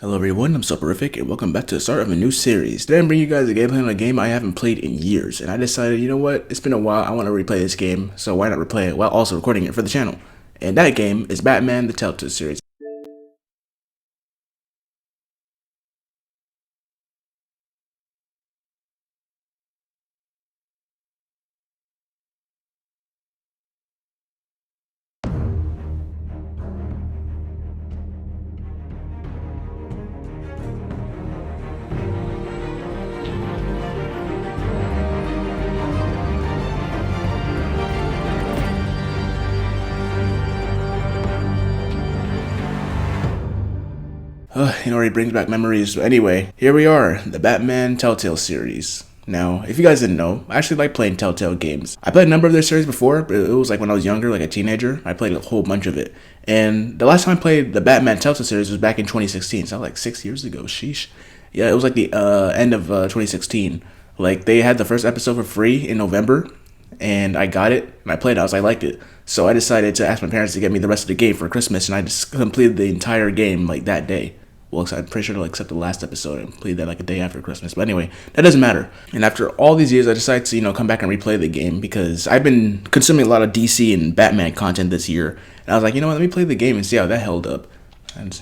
Hello everyone, I'm Soporific, and welcome back to the start of a new series. Today I'm bringing you guys a gameplay on a game I haven't played in years, and I decided, you know what, it's been a while, I want to replay this game, so why not replay it while also recording it for the channel. And that game is Batman the Telltale series. It already brings back memories, but anyway, here we are, the Batman Telltale series. Now, if you guys didn't know, I actually like playing Telltale Games. I played a number of their series before, but it was like when I was younger, like a teenager, I played a whole bunch of it. And the last time I played the Batman Telltale series was back in 2016, so like 6 years ago, sheesh. Yeah, it was like the end of 2016. Like, they had the first episode for free in November, and I got it, and I played it, I liked it. So I decided to ask my parents to get me the rest of the game for Christmas, and I just completed the entire game, like, that day. Well, I'm pretty sure except the last episode, and played that like a day after Christmas. But anyway, that doesn't matter. And after all these years, I decided to, come back and replay the game because I've been consuming a lot of DC and Batman content this year. And I was like, you know what, let me play the game and see how that held up. And,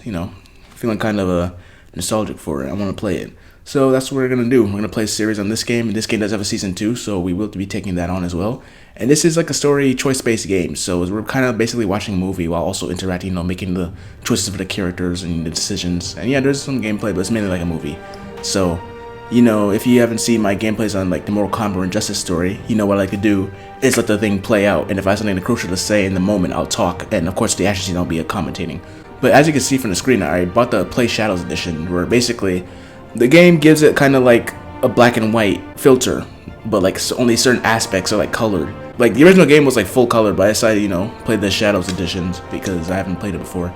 feeling kind of nostalgic for it. I want to play it. So that's what we're going to do. We're going to play a series on this game. And this game does have a season 2, so we will be taking that on as well. And this is like a story choice-based game. So we're kind of basically watching a movie while also interacting, making the choices for the characters and the decisions. And yeah, there's some gameplay, but it's mainly like a movie. So, if you haven't seen my gameplays on like the Mortal Kombat or Injustice story, what I like to do is let the thing play out. And if I have something crucial to say in the moment, I'll talk. And of course, the action scene, I'll be commentating. But as you can see from the screen, I bought the Play Shadows edition, where basically the game gives it kind of like a black and white filter, but like only certain aspects are like colored. Like the original game was like full color, but I decided, play the Shadows editions because I haven't played it before.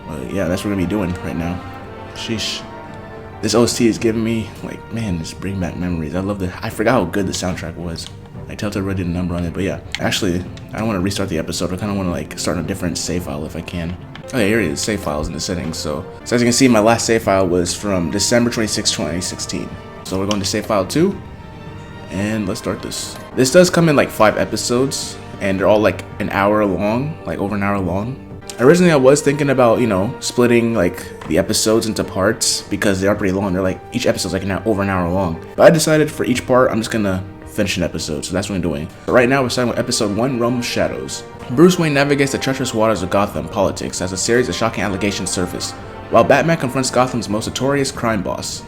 But yeah, that's what we're gonna be doing right now. Sheesh. This OST is giving me like, man, just bring back memories. I forgot how good the soundtrack was. I Telltale already did a number on it, but yeah. Actually, I don't want to restart the episode. I kind of want to like start a different save file if I can. Okay, here it is, save files in the settings. So as you can see, my last save file was from December 26, 2016. So we're going to save file 2, and let's start this. This does come in like 5 episodes, and they're all like an hour long, like over an hour long. Originally, I was thinking about, splitting like the episodes into parts because they are pretty long. They're like, each episode's like over an hour long. But I decided for each part, I'm just gonna finish an episode, so that's what I'm doing. But right now, we're starting with episode 1, Realm of Shadows. Bruce Wayne navigates the treacherous waters of Gotham politics as a series of shocking allegations surface, while Batman confronts Gotham's most notorious crime boss.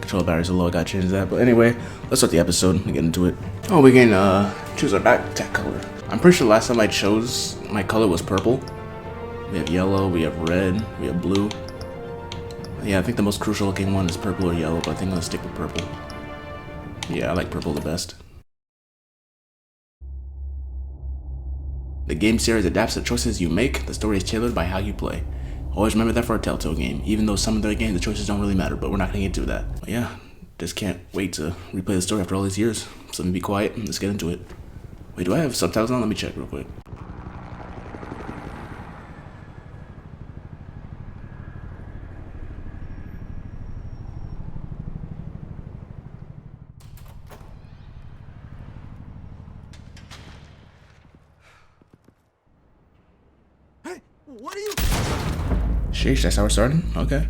Control batteries are low, I gotta change that. But anyway, let's start the episode and get into it. Oh, we can choose our back attack color. I'm pretty sure last time I chose, my color was purple. We have yellow, we have red, we have blue. Yeah, I think the most crucial looking one is purple or yellow, but I think I'm gonna stick with purple. Yeah, I like purple the best. The game series adapts the choices you make. The story is tailored by how you play. Always remember that for a Telltale game, even though some of their games, the choices don't really matter, but we're not going to get into that. But yeah, just can't wait to replay the story after all these years. So let me be quiet and let's get into it. Wait, do I have subtitles on? Let me check real quick. What are you? Sheesh, that's how we're starting? Okay.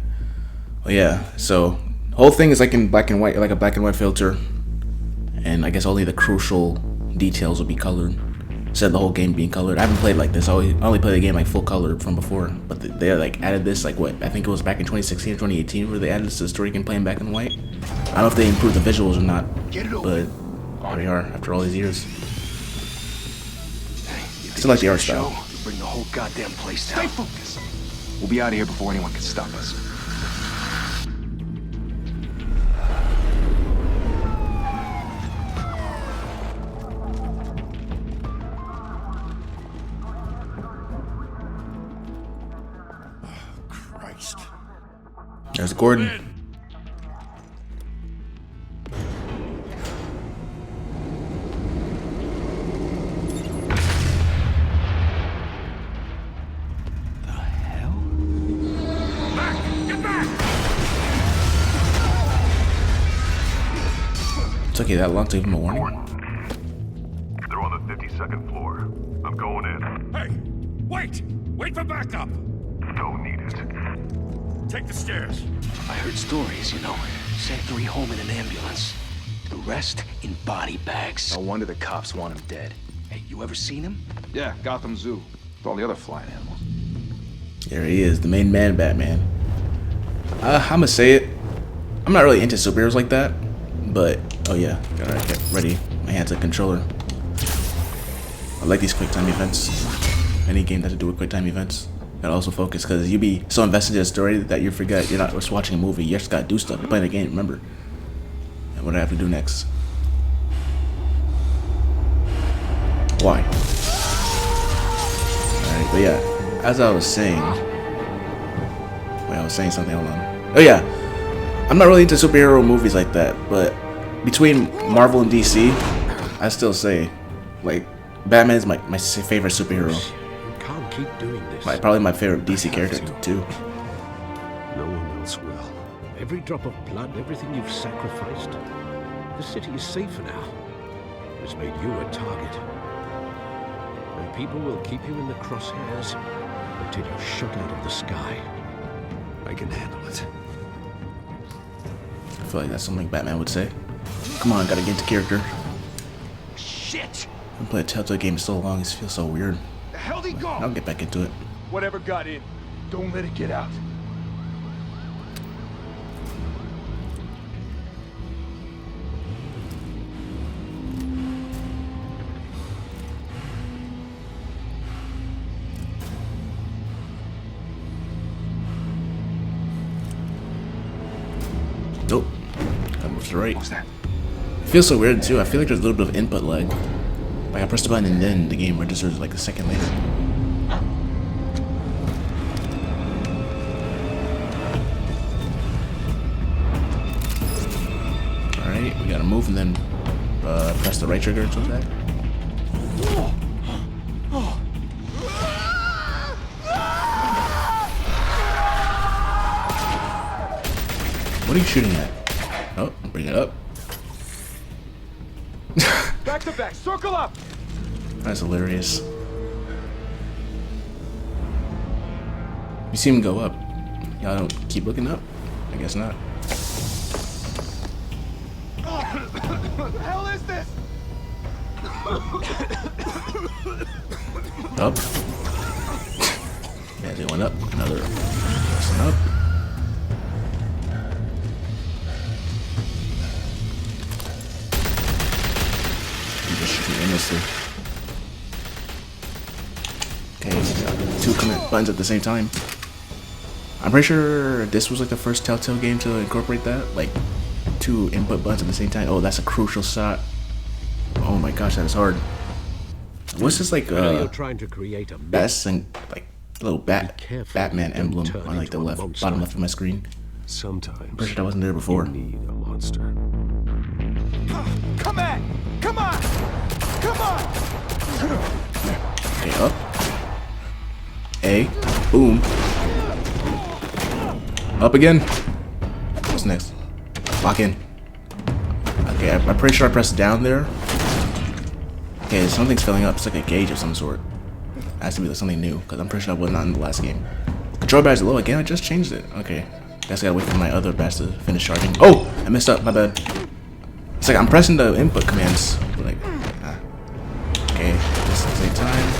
Well, yeah, so the whole thing is like in black and white, like a black and white filter. And I guess only the crucial details will be colored. Instead of the whole game being colored. I haven't played like this. I only played the game like full color from before. But they like added this like what? I think it was back in 2016 or 2018 where they added this to the story you can play in black and white. I don't know if they improved the visuals or not. But here we are after all these years. I still like the art style. Bring the whole goddamn place down. Stay focused. We'll be out of here before anyone can stop us. Oh, Christ. There's Gordon. Get back! took you that long to give him a warning? They're on the 52nd floor. I'm going in. Hey, wait! Wait for backup! Don't need it. Take the stairs. I heard stories, you know. Sent 3 home in an ambulance. The rest in body bags. No wonder the cops want him dead. Hey, you ever seen him? Yeah, Gotham Zoo. With all the other flying animals. There he is, the main man, Batman. I'ma say it. I'm not really into superheroes like that, but oh yeah, gotta get ready. My hands on controller. I like these quick time events. Any game that has to do with quick time events. Gotta also focus because you be so invested in a story that you forget you're not just watching a movie. You just gotta do stuff. You're playing a game, remember. And what do I have to do next? Why? Alright, but yeah, as I was saying. Wait, I was saying something, hold on. Oh yeah, I'm not really into superhero movies like that, but between Marvel and DC, I still say, like, Batman's my favorite superhero. Can't keep doing this. Probably my favorite DC character too. No one else will. Every drop of blood, everything you've sacrificed. The city is safer now. It's made you a target. And people will keep you in the crosshairs until you're shot out of the sky. I can handle it. I feel like that's something Batman would say. Come on, gotta get into character. Shit! I've played Telltale Games so long, it feels so weird. The hell'd he go? I'll get back into it. Whatever got in, don't let it get out. Nope. I moved to the right. What's that? It feels so weird too. I feel like there's a little bit of input lag. Like I pressed a button and then the game registers like a second later. Alright, we gotta move and then press the right trigger to attack. What are you shooting at? Oh, bring it up. Back to back, circle up! That's hilarious. You see him go up. Y'all don't keep looking up? I guess not. What the hell is this? Up. Yeah, they went up. Another person up. You just shoot endlessly. Okay, we got 2 command buttons at the same time. I'm pretty sure this was like the first Telltale game to incorporate that, like 2 input buttons at the same time. Oh, that's a crucial shot. Oh my gosh, that is hard. What's this like? You're trying to create a Best and like little Batman emblem on like the bottom left of my screen. Sometimes I'm pretty sure that wasn't there before. you need a monster. Come on! Come on! Come on! Okay, up. A. Boom. Up again. What's next? Lock in. Okay, I'm pretty sure I pressed down there. Okay, something's filling up. It's like a gauge of some sort. It has to be like something new, because I'm pretty sure that was not in the last game. Control battery's low again. I just changed it. Okay. Guess I gotta wait for my other batch to finish charging. Oh! I messed up. My bad. It's like I'm pressing the input commands. Like, okay. Just at the same time.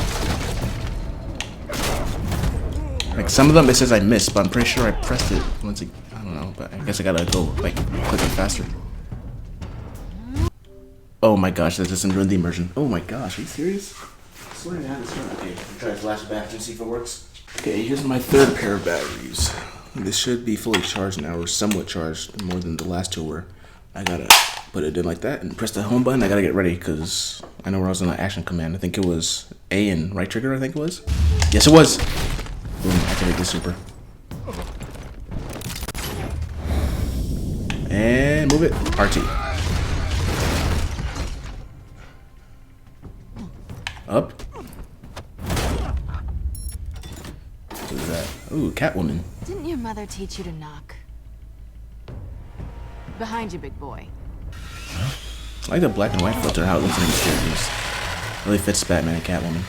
Like, some of them it says I missed, but I'm pretty sure I pressed it once I don't know, but I guess I gotta go, like, click it faster. Oh my gosh, that doesn't ruin the immersion. Oh my gosh, are you serious? I swear to God, this one. Okay, I'll try to flash it back and see if it works. Okay, here's my 3rd pair of batteries. This should be fully charged now, or somewhat charged, more than the last 2 were. I gotta put it in like that and press the home button. I gotta get ready, because I know where I was in the action command. I think it was A and right trigger, I think it was. Yes, it was! Boom, activate the super. And move it. RT. Up. What is that? Ooh, Catwoman. Didn't your mother teach you to knock? Behind you, big boy. I like the black and white filter, how it looks in these characters. Really fits Batman and Catwoman.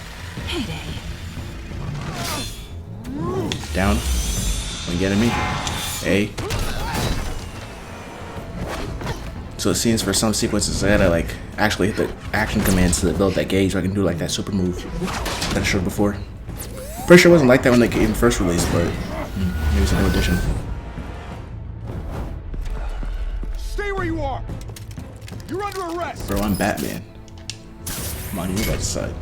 Down. When getting me. A. So it seems for some sequences I gotta like actually hit the action commands to build that gauge so I can do like that super move that I showed before. Pretty sure it wasn't like that when the game first released, but maybe it's a new edition. Stay where you are. You're under arrest. Bro, I'm Batman. Come on, you guys decide.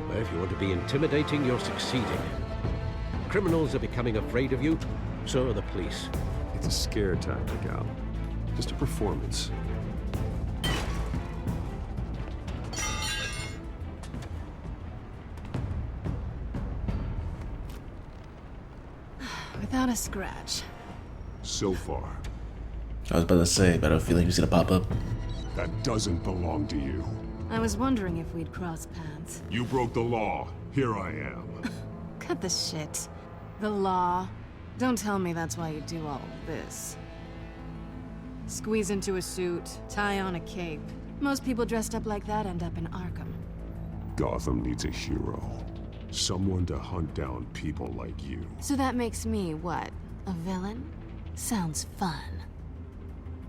Well, if you want to be intimidating, you're succeeding. Criminals are becoming afraid of you, so are the police. It's a scare tactic, Al. Just a performance. Without a scratch. So far. I was about to say, but I have a feeling he's gonna pop up. That doesn't belong to you. I was wondering if we'd cross paths. You broke the law. Here I am. Cut the shit. The law. Don't tell me that's why you do all this. Squeeze into a suit, tie on a cape. Most people dressed up like that end up in Arkham. Gotham needs a hero. Someone to hunt down people like you. So that makes me, what, a villain? Sounds fun.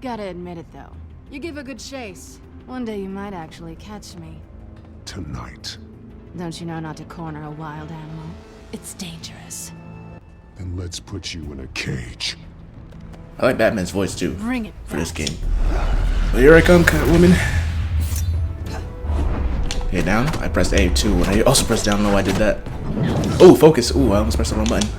Gotta admit it though. You give a good chase. One day you might actually catch me. Tonight. Don't you know not to corner a wild animal? It's dangerous. Then let's put you in a cage. I like Batman's voice too Bring it for this back. game. Well, here I come, Catwoman. Okay, down. I pressed A too, and I also pressed down. I don't know why I did that. Oh, focus. Ooh, I almost pressed the wrong button.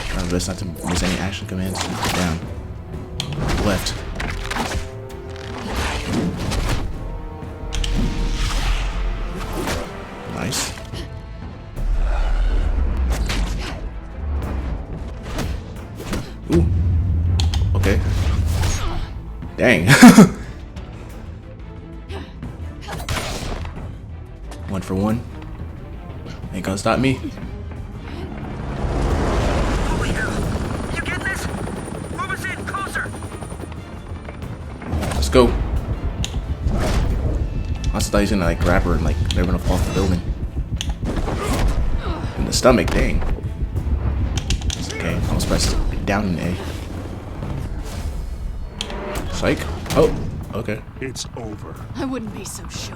Trying best not to miss any action commands. Down. Left. Nice. Ooh. Okay. Dang. One for one. Ain't gonna stop me. Over here. You get this? Move us in closer. Let's go. I also thought he was gonna like grab her and like they're gonna fall off the building. In the stomach, dang. Okay, almost pressed down in A. Psych. Oh, okay. It's over. I wouldn't be so sure.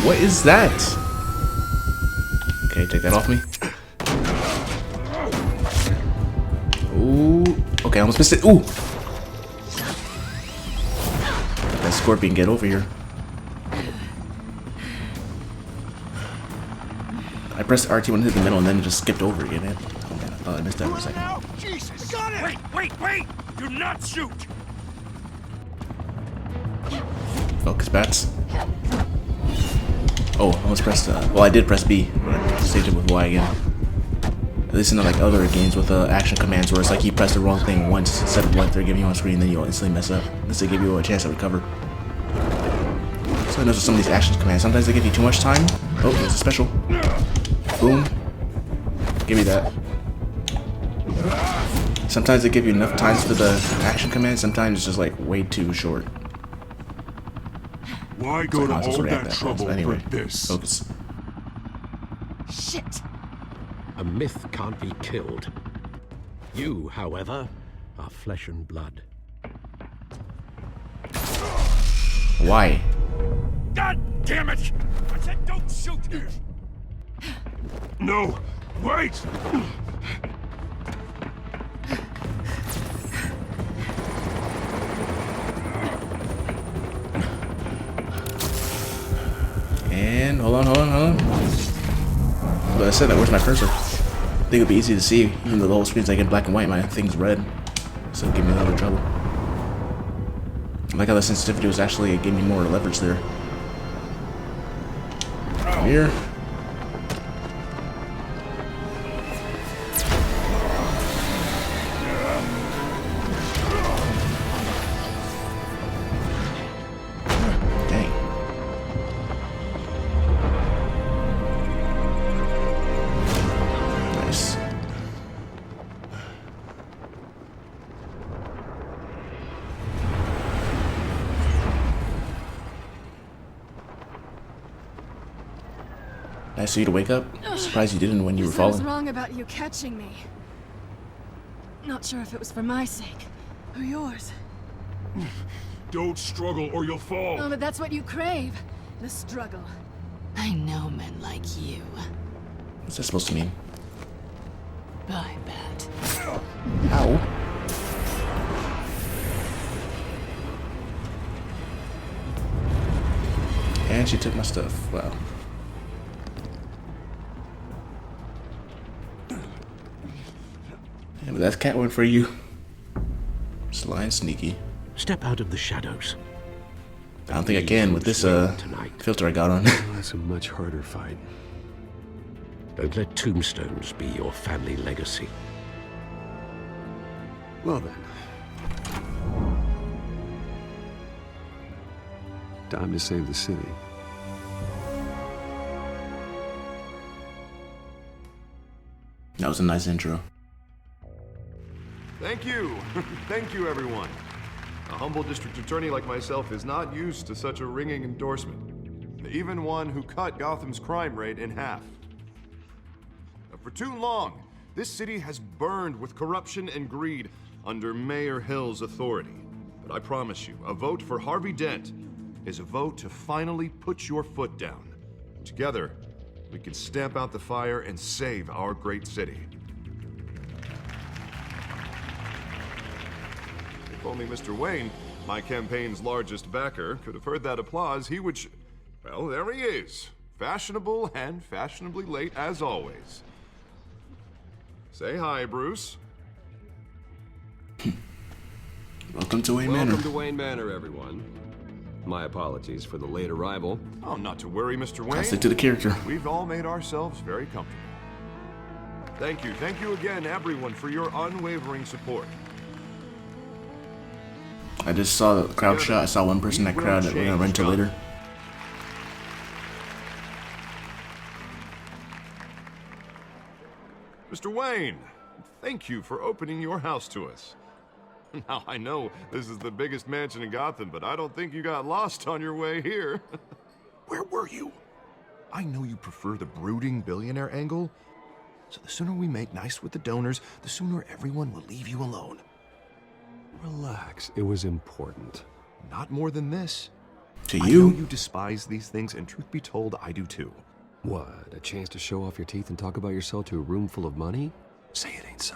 What is that? Okay, take that off me. Ooh. Okay, I almost missed it. Ooh. That scorpion, get over here. I pressed RT when it hit the middle and then just skipped over again. Oh man, I thought I missed that for a second. Jesus! Got it! Wait! Do not shoot! Focus bats. Oh, I almost pressed, well I did press B, but I saved it with Y again. At least in like other games with action commands where it's like you press the wrong thing once instead of what they're giving you on screen, then you'll instantly mess up. Unless they give you a chance to recover. So I know with some of these action commands, sometimes they give you too much time. Oh, there's a special. Boom. Give me that. Sometimes they give you enough times for the action command, sometimes it's just like way too short. Why go to I was all supposed to react that that trouble fast, but anyway, for this? focus. Shit! A myth can't be killed. You, however, are flesh and blood. Why? God damn it! I said don't shoot! No! Wait! And hold on. But I said that, where's my cursor? I think it'd be easy to see, even though the whole screen's like in black and white, my thing's red. So it'll give me a little trouble. I like how the sensitivity was actually gave me more leverage there. Come here. Dang. Nice of you to wake up. I'm surprised you didn't when you were Guess I was falling. wrong about you catching me. Not sure if it was for my sake or yours. Don't struggle or you'll fall. Oh, but that's what you crave. The struggle. I know men like you. What's that supposed to mean? I bet. Ow. And she took my stuff. Wow. Yeah, but that's Catwoman for you. Sly and sneaky. Step out of the shadows. I don't think I can with this filter I got on. That's a much harder fight. Don't let tombstones be your family legacy. Well then. Time to save the city. That was a nice intro. Thank you. Thank you, everyone. A humble district attorney like myself is not used to such a ringing endorsement. Even one who cut Gotham's crime rate in half. For too long, this city has burned with corruption and greed under Mayor Hill's authority. But I promise you, a vote for Harvey Dent is a vote to finally put your foot down. Together, we can stamp out the fire and save our great city. If only Mr. Wayne, my campaign's largest backer, could have heard that applause, he would well, there he is. Fashionable and fashionably late as always. Say hi, Bruce. Welcome to Wayne Manor. Welcome to Wayne Manor, everyone. My apologies for the late arrival. Oh, not to worry, Mr. Wayne. I'll stick to the character. We've all made ourselves very comfortable. Thank you again, everyone, for your unwavering support. I just saw the crowd shot. I saw one person in that crowd that we're gonna run to later. Mr. Wayne, thank you for opening your house to us. Now, I know this is the biggest mansion in Gotham, but I don't think you got lost on your way here. Where were you? I know you prefer the brooding billionaire angle, so the sooner we make nice with the donors, the sooner everyone will leave you alone. Relax, it was important. Not more than this. To I you? know you despise these things, and truth be told, I do too. What, a chance to show off your teeth and talk about yourself to a room full of money? Say it ain't so.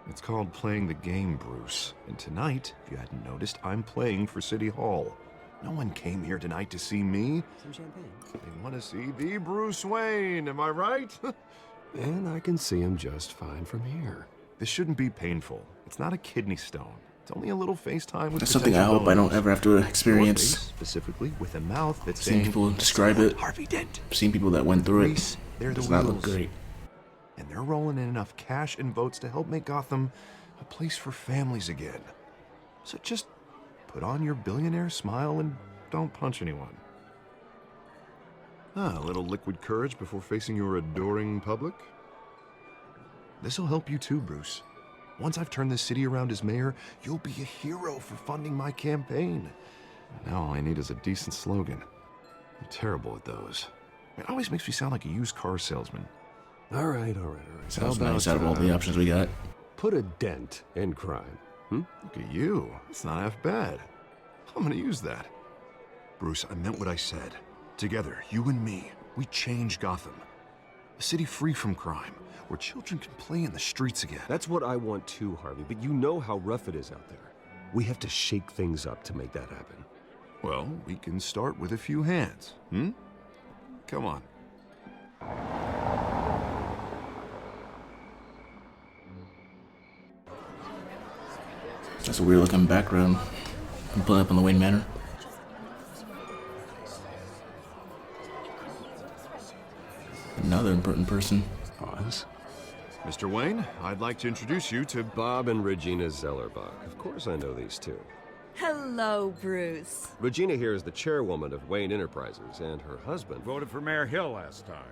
It's called playing the game, Bruce. And tonight, if you hadn't noticed, I'm playing for City Hall. No one came here tonight to see me. Some champagne. They want to see the Bruce Wayne, am I right? And I can see him just fine from here. This shouldn't be painful. It's not a kidney stone. It's only a little FaceTime with That's something I hope I don't ever have to Your experience. face, specifically with a mouth that's Seen saying, people describe it. Harvey Dent. Seen people that went through it. Grease, they're the Does not look wheels. great. And they're rolling in enough cash and votes to help make Gotham a place for families again. So just put on your billionaire smile and don't punch anyone. A little liquid courage before facing your adoring public. This'll help you too, Bruce. Once I've turned this city around as mayor, you'll be a hero for funding my campaign. Now all I need is a decent slogan. I'm terrible at those. It always makes me sound like a used car salesman. All right. Sounds nice out of all the options we got. Put a dent in crime. Look at you. It's not half bad. I'm gonna use that. Bruce, I meant what I said. Together, you and me, we change Gotham. A city free from crime, where children can play in the streets again. That's what I want too, Harvey, but you know how rough it is out there. We have to shake things up to make that happen. Well, we can start with a few hands, Come on. That's a weird looking background. I'm pulling up on the Wayne Manor. Another important person. Pause. Mr. Wayne, I'd like to introduce you to Bob and Regina Zellerbach. Of course I know these two. Hello, Bruce. Regina here is the chairwoman of Wayne Enterprises, and her husband... Voted for Mayor Hill last time.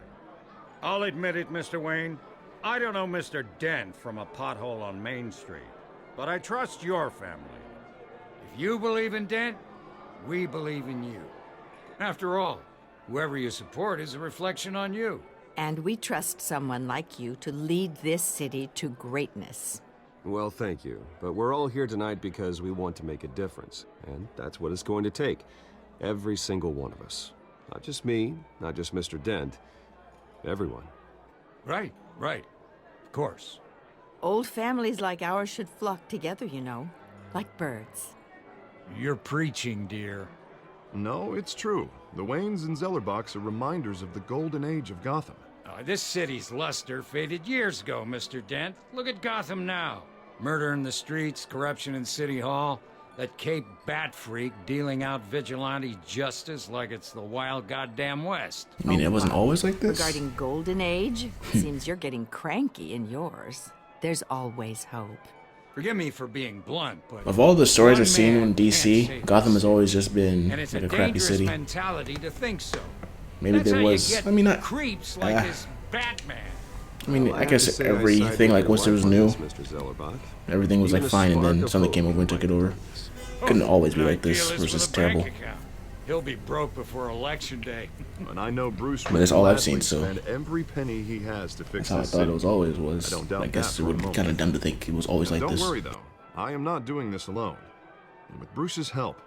I'll admit it, Mr. Wayne. I don't know Mr. Dent from a pothole on Main Street, but I trust your family. If you believe in Dent, we believe in you. After all, whoever you support is a reflection on you. And we trust someone like you to lead this city to greatness. Well, thank you. But we're all here tonight because we want to make a difference. And that's what it's going to take. Every single one of us. Not just me, not just Mr. Dent. Everyone. Right. Of course. Old families like ours should flock together, you know. Like birds. You're preaching, dear. No, it's true. The Waynes and Zellerbachs are reminders of the golden age of Gotham. This city's luster faded years ago, Mr. Dent. Look at Gotham now. Murder in the streets, corruption in City Hall, that Cape Bat freak dealing out vigilante justice like it's the wild goddamn West. I mean, it wasn't always like this. Regarding Golden Age, seems you're getting cranky in yours. There's always hope. Forgive me for being blunt, but Of all the stories one I've seen man in can't DC, save Gotham us. has always just been And it's like a a crappy dangerous city. mentality to think so. Maybe That's there how was. you get I mean, not. creeps like this Batman. I mean, Well, I have guess to say I side everything, with like your once it wife was on new, this, Mr. Zellerbach. everything was Even like a fine, and spark then of something hope came over and might took it be over. this. Couldn't always be An like this. idealist It was with just a bank terrible. account. He'll be broke before election day. And I know Bruce But that's all I've gladly seen, so spend every penny he has to fix That's how I this thought city. it was always was. I don't doubt I guess that it for a would be moment. kind of dumb to think it was always like Don't this. worry, though. I am not doing this alone. And with Bruce's help,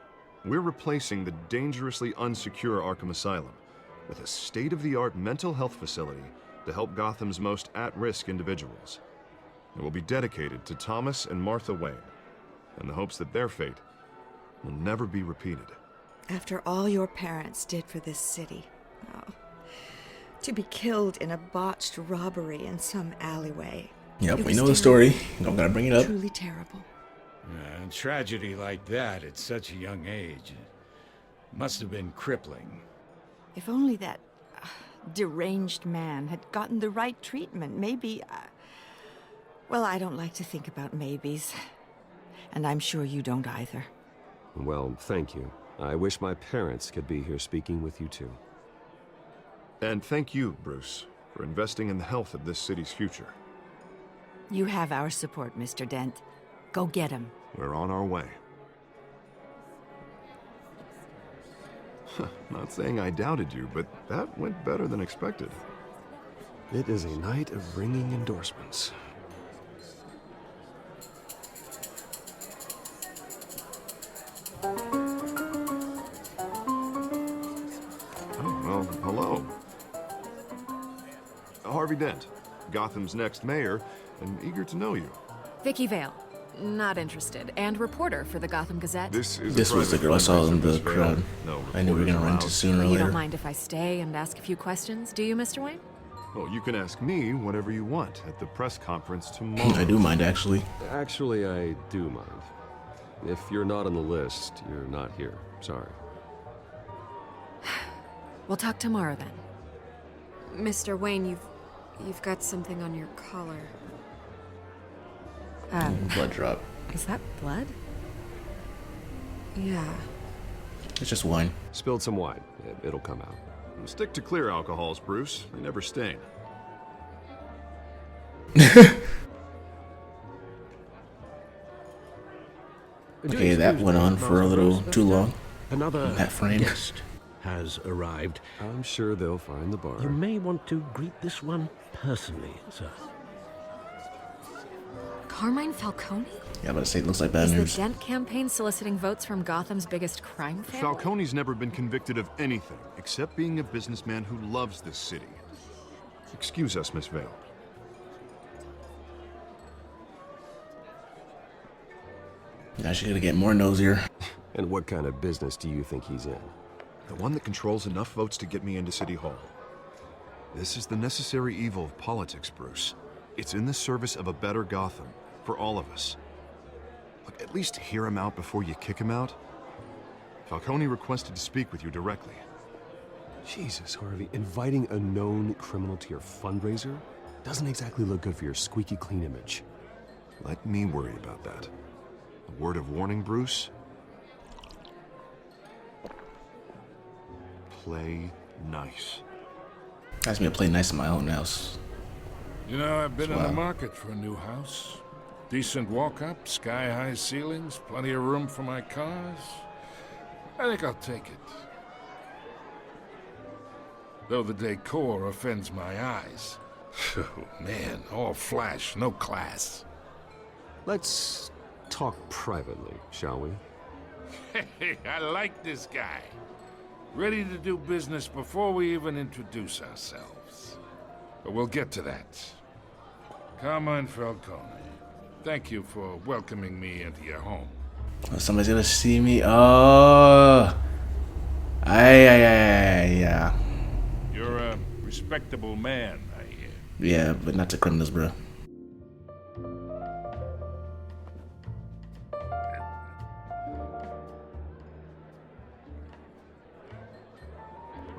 we're replacing the dangerously unsecure Arkham Asylum with a state-of-the-art mental health facility to help Gotham's most at-risk individuals. It will be dedicated to Thomas and Martha Wayne, in the hopes that their fate will never be repeated. After all your parents did for this city, to be killed in a botched robbery in some alleyway. Yep, It we was know the terrible. story. Don't gotta bring it up. Truly terrible. A tragedy like that at such a young age must have been crippling. If only that deranged man had gotten the right treatment, maybe... well, I don't like to think about maybes. And I'm sure you don't either. Well, thank you. I wish my parents could be here speaking with you too. And thank you, Bruce, for investing in the health of this city's future. You have our support, Mr. Dent. Go get him. We're on our way. Not saying I doubted you, but that went better than expected. It is a night of ringing endorsements. Oh, well, hello. Harvey Dent, Gotham's next mayor, and eager to know you. Vicky Vale. Not interested. And reporter for the Gotham Gazette. This is This was the girl I saw in the crowd. No, I knew we were gonna run into sooner or You later. don't mind if I stay and ask a few questions, do you, Mr. Wayne? Well, you can ask me whatever you want at the press conference tomorrow. I do mind, actually. Actually, I do mind. If you're not on the list, you're not here. Sorry. We'll talk tomorrow then. Mr. Wayne, you've got something on your collar. Blood drop. Is that blood? Yeah. It's just wine. Spilled some wine. It'll come out. Stick to clear alcohols, Bruce. They never stain. Okay, that went on for a little too long. Another That frame. guest has arrived. I'm sure they'll find the bar. You may want to greet this one personally, sir. Carmine Falcone? Yeah, but it looks like bad Is news. the Dent campaign soliciting votes from Gotham's biggest crime family? Falcone's never been convicted of anything except being a businessman who loves this city. Excuse us, Miss Vale. Yeah, she's gonna get more nosier. And what kind of business do you think he's in? The one that controls enough votes to get me into City Hall. This is the necessary evil of politics, Bruce. It's in the service of a better Gotham, for all of us. Look, at least hear him out before you kick him out. Falcone requested to speak with you directly. Jesus, Harvey, inviting a known criminal to your fundraiser doesn't exactly look good for your squeaky clean image. Let me worry about that. A word of warning, Bruce. Play nice. Asked me to play nice in my own house. You know, I've been in the Wow. market for a new house. Decent walk-up, sky-high ceilings, plenty of room for my cars. I think I'll take it. though the decor offends my eyes. Oh, man, all flash, no class. Let's talk privately, shall we? Hey, I like this guy. Ready to do business before we even introduce ourselves. But we'll get to that. Carmine Falcone, thank you for welcoming me into your home. Oh, somebody's gonna see me. Oh. Yeah. You're a respectable man, I hear. Yeah, but not to criminals, bro.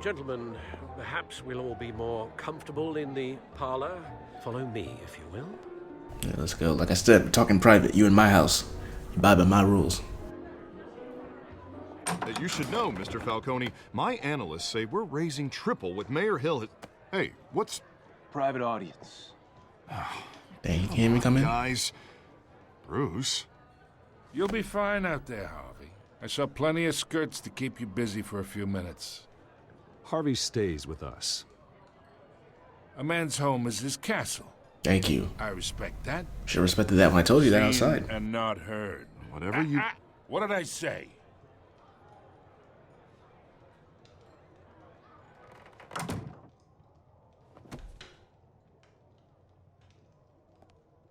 Gentlemen, perhaps we'll all be more comfortable in the parlor. Follow me, if you will. Yeah, let's go. Like I said, we're talking private. You in my house. You abide by my rules. You should know, Mr. Falcone, my analysts say we're raising triple what Mayor Hill has... Hey, what's... Private audience. Dang, you can't even come in? Guys. Bruce? You'll be fine out there, Harvey. I saw plenty of skirts to keep you busy for a few minutes. Harvey stays with us. A man's home is his castle. Thank you. I respect that. Should have respected that when I told you that Seen outside. and not heard. Whatever you... What did I say?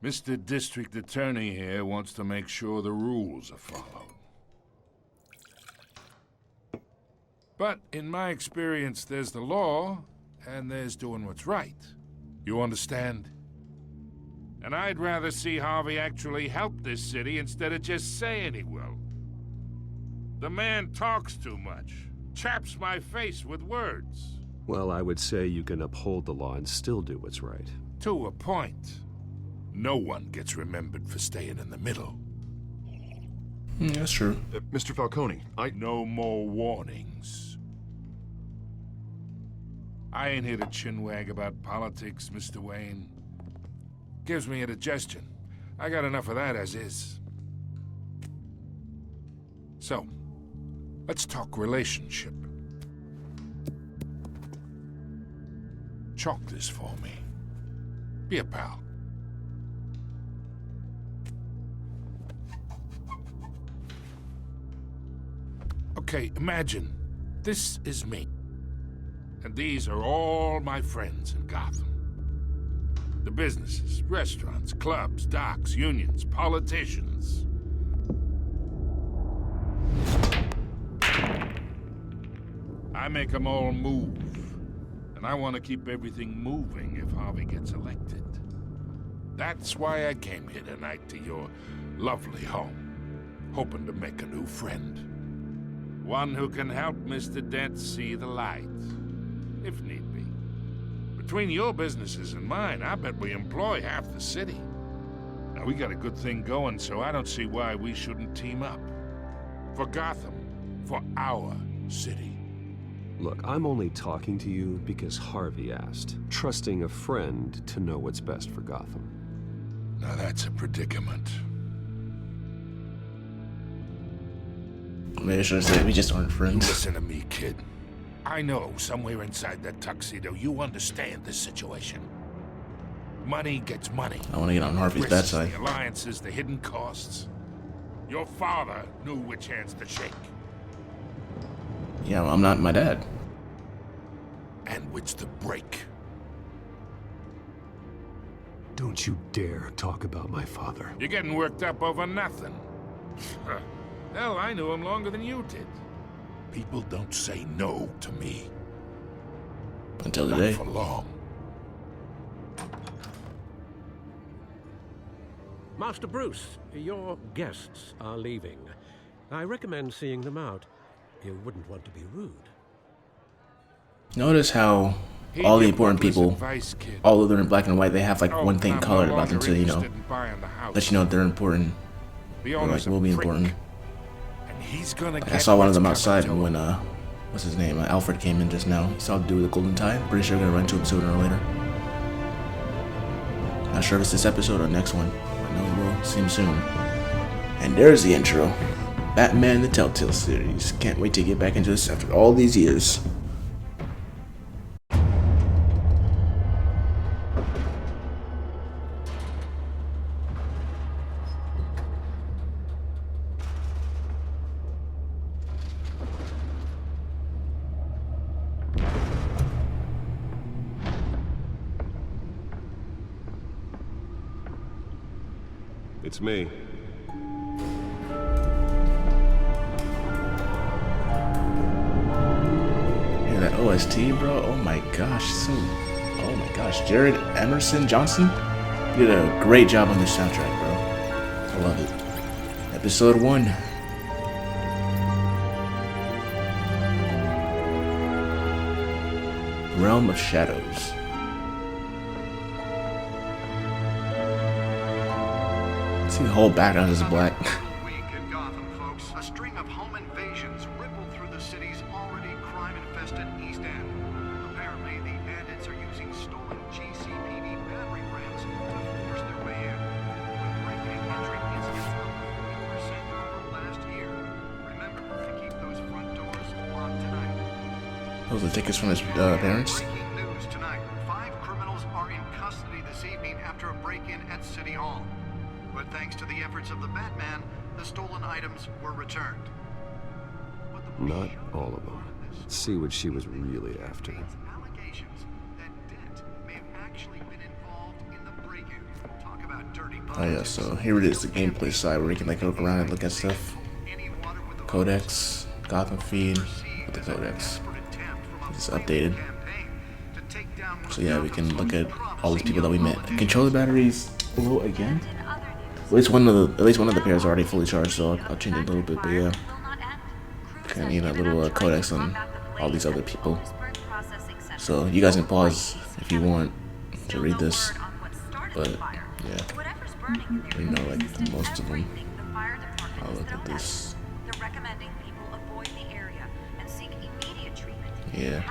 Mr. District Attorney here wants to make sure the rules are followed. But in my experience, there's the law, and there's doing what's right. You understand? And I'd rather see Harvey actually help this city instead of just saying he will. The man talks too much, chaps my face with words. Well, I would say you can uphold the law and still do what's right. To a point. No one gets remembered for staying in the middle. That's true. Mr. Falcone, No more warnings. I ain't here to chinwag about politics, Mr. Wayne. Gives me indigestion. I got enough of that as is. So, let's talk relationship. Chalk this for me. Be a pal. Okay, imagine, this is me. And these are all my friends in Gotham. The businesses, restaurants, clubs, docks, unions, politicians. I make them all move. And I want to keep everything moving if Harvey gets elected. That's why I came here tonight to your lovely home, hoping to make a new friend. One who can help Mr. Dent see the light, if need be. Between your businesses and mine, I bet we employ half the city. Now, we got a good thing going, so I don't see why we shouldn't team up. For Gotham, for our city. Look, I'm only talking to you because Harvey asked, trusting a friend to know what's best for Gotham. Now that's a predicament. Maybe I should have said we just aren't friends. Listen to me, kid. I know somewhere inside that tuxedo you understand this situation. Money gets money. I want to get on Harvey's bad Risks, side. the alliances, the hidden costs. Your father knew which hands to shake. Yeah, well, I'm not my dad. And which to break. Don't you dare talk about my father. You're getting worked up over nothing. Hell, I knew him longer than you did. People don't say no to me. Until Not today. for long. Master Bruce, your guests are leaving. I recommend seeing them out. You wouldn't want to be rude. Notice how Heed all the your important butler's people, advice, kid. although they're in black and white, they have like Oh, one thing I'm colored no about them longer to, you know, interested in buying the house. let you know that they're important. The Or like owner's a will be prick, important. and he's gonna Like, I get saw one of what's them coming outside to him. when what's his name? Alfred came in just now. He saw the dude with the golden tie. Pretty sure we're gonna run into him sooner or later. Not sure if it's this episode or next one. I know we will see him soon. And there's the intro. Batman the Telltale series. Can't wait to get back into this after all these years. It's me. Yeah, that OST, bro. Oh my gosh, oh my gosh, Jared Emerson Johnson did a great job on this soundtrack, bro. I love it. Episode 1. Realm of Shadows. See, the whole background is black. Week in Gotham, folks. A string of home invasions rippled through the city's already crime-infested East End. Apparently, the bandits are using stolen GCPD battery rams to force their way in. With breaking and entering incidents up 40% over last year. Remember to keep those front doors locked tonight. Those are the tickets from his parents. Breaking news tonight. 5 criminals are in custody this evening after a break-in at City Hall. But thanks to the efforts of the Batman, the stolen items were returned. Not all of them. Let's see what she was really after. Allegations that Dent may have actually been involved in the break-in. Talk about dirty Oh yeah, so here it is, the gameplay side where you can like look around and look at stuff. Codex, Gotham feed, with the Codex. It's updated. So yeah, we can look at all these people that we met. Controller batteries low again. At least one of the pairs are already fully charged, so I'll change it a little bit. But yeah, kind of need a little codex on all these other people. So you guys can pause if you want to read this. But yeah, you know, like most of them. I'll look at this. Yeah.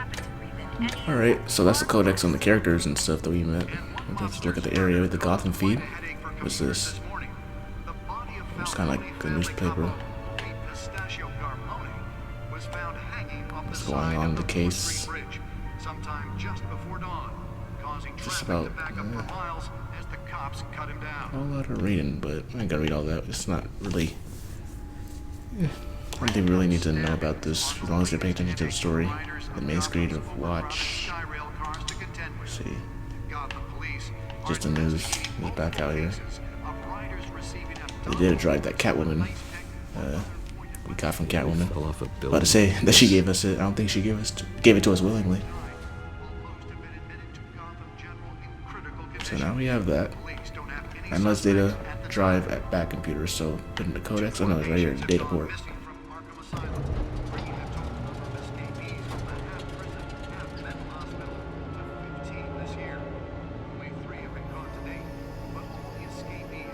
Alright, so that's the codex on the characters and stuff that we met. Let's look at the area with the Gotham feed. What's this? It's kind of like a newspaper. What's going on in the case? Just about a lot of reading, but I ain't gonna read all that. It's not really. I don't think we really need to know about this as long as you're paying attention to the story. The main screen of watch. Let's see. Just the news. It's back out here. They did drive that Catwoman. We got from Catwoman. About to say that she gave us it. I don't think she gave it to us willingly. So now we have that. And let's data drive at back computer. So put in the codex. Oh no, it's right here. It's data port.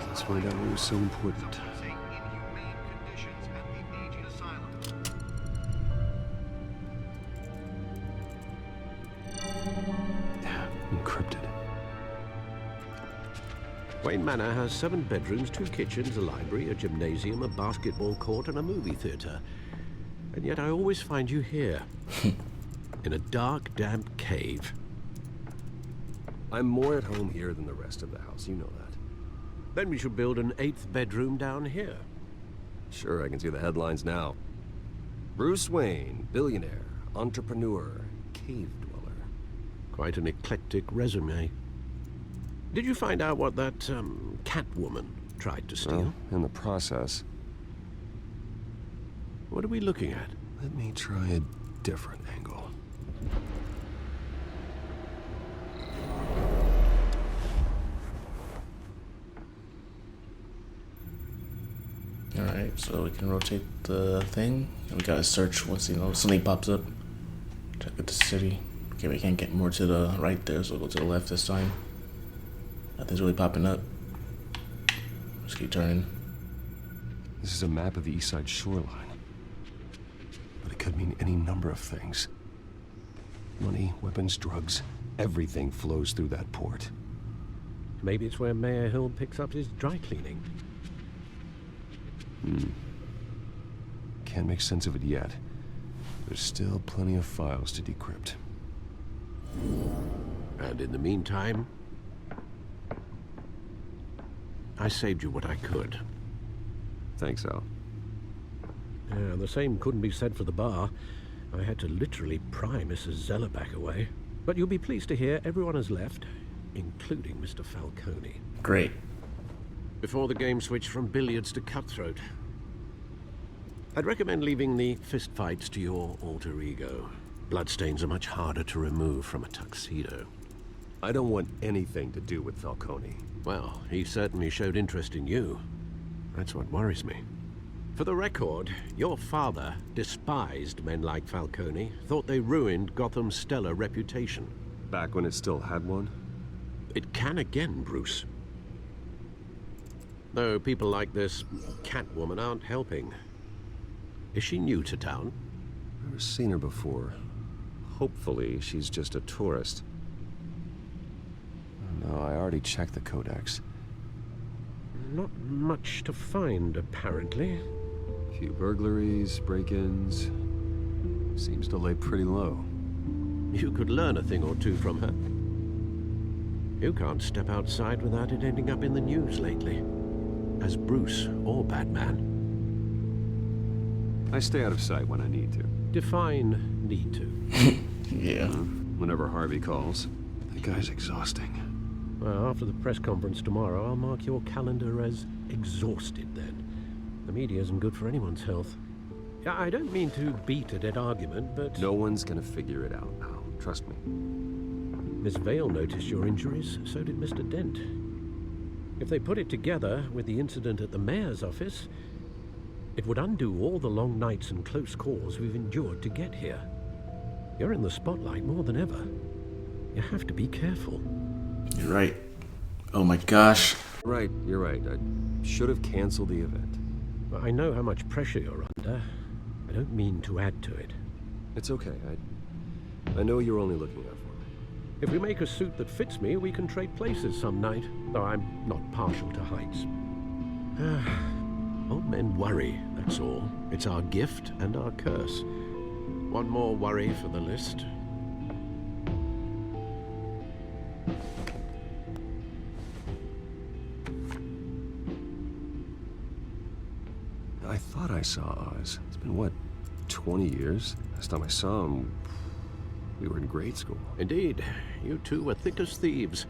Let's find out what was so important. Encrypted. Wayne Manor has 7 bedrooms, 2 kitchens, a library, a gymnasium, a basketball court, and a movie theater. And yet I always find you here. In a dark, damp cave. I'm more at home here than the rest of the house, you know that. Then we should build an 8th bedroom down here. Sure, I can see the headlines now. Bruce Wayne, billionaire, entrepreneur, cave dweller. Quite an eclectic resume. Did you find out what that, Catwoman tried to steal? Well, in the process. What are we looking at? Let me try a different angle. Alright, so we can rotate the thing. And we gotta search once, you know, something pops up. Check out the city. Okay, we can't get more to the right there, so we'll go to the left this time. Nothing's really popping up. Just keep turning. This is a map of the east side shoreline. But it could mean any number of things. Money, weapons, drugs, everything flows through that port. Maybe it's where Mayor Hill picks up his dry cleaning. Can't make sense of it yet. There's still plenty of files to decrypt. And in the meantime, I saved you what I could. Thanks, Al. Yeah, the same couldn't be said for the bar. I had to literally pry Mrs. Zeller back away. But you'll be pleased to hear everyone has left, including Mr. Falcone. Great. before the game switched from billiards to cutthroat. I'd recommend leaving the fistfights to your alter ego. Bloodstains are much harder to remove from a tuxedo. I don't want anything to do with Falcone. Well, he certainly showed interest in you. That's what worries me. For the record, your father despised men like Falcone, thought they ruined Gotham's stellar reputation. Back when it still had one? It can again, Bruce. Though people like this Catwoman aren't helping. Is she new to town? Never seen her before. Hopefully, she's just a tourist. No, I already checked the codex. Not much to find, apparently. A few burglaries, break-ins. Seems to lay pretty low. You could learn a thing or two from her. You can't step outside without it ending up in the news lately. As Bruce or Batman. I stay out of sight when I need to. Define need to. Yeah. Whenever Harvey calls. That guy's exhausting. Well, after the press conference tomorrow, I'll mark your calendar as exhausted then. The media isn't good for anyone's health. I don't mean to beat a dead argument, but... No one's gonna figure it out now. Trust me. Miss Vale noticed your injuries, so did Mr. Dent. If they put it together with the incident at the mayor's office, it would undo all the long nights and close calls we've endured to get here. You're in the spotlight more than ever. You have to be careful. You're right. Oh my gosh. Right, you're right. I should have canceled the event. I know how much pressure you're under. I don't mean to add to it. It's okay. I know you're only looking out for me. If we make a suit that fits me, we can trade places some night, though I'm not partial to heights. Old men worry, that's all. It's our gift and our curse. One more worry for the list. I thought I saw Oz. It's been, what, 20 years? Last time I saw him, we were in grade school. Indeed. You two were thick as thieves.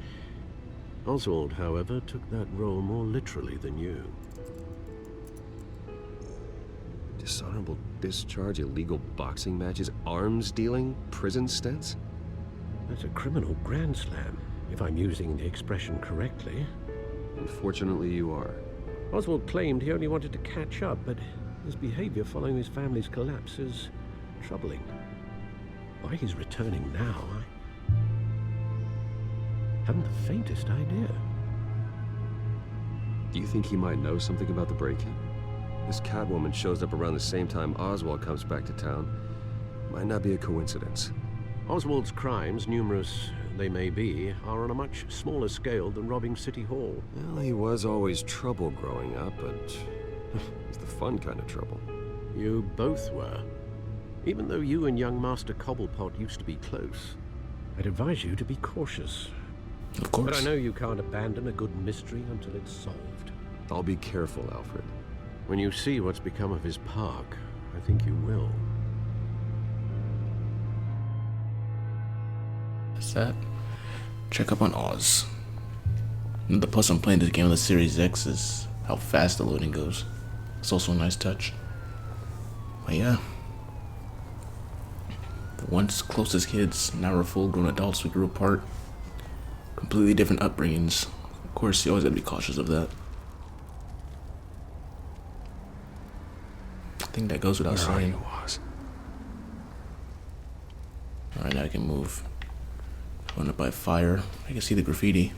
Oswald, however, took that role more literally than you. Dishonorable discharge, illegal boxing matches, arms dealing, prison stints? That's a criminal grand slam, if I'm using the expression correctly. Unfortunately, you are. Oswald claimed he only wanted to catch up, but his behavior following his family's collapse is troubling. Why he's returning now, I haven't the faintest idea. Do you think he might know something about the break-in? This Catwoman shows up around the same time Oswald comes back to town. Might not be a coincidence. Oswald's crimes, numerous they may be, are on a much smaller scale than robbing City Hall. Well, he was always trouble growing up, but it's the fun kind of trouble. You both were. Even though you and young Master Cobblepot used to be close, I'd advise you to be cautious. Of course. But I know you can't abandon a good mystery until it's solved. I'll be careful, Alfred. When you see what's become of his park, I think you will. What's that? Check up on Oz. The plus I'm playing this game on the Series X is how fast the loading goes. It's also a nice touch. But yeah. The once closest kids, now we're full grown adults, we grew apart. Completely different upbringings. Of course, you always gotta be cautious of that. I think that goes without saying. Alright, now I can move. Going up by fire. I can see the graffiti.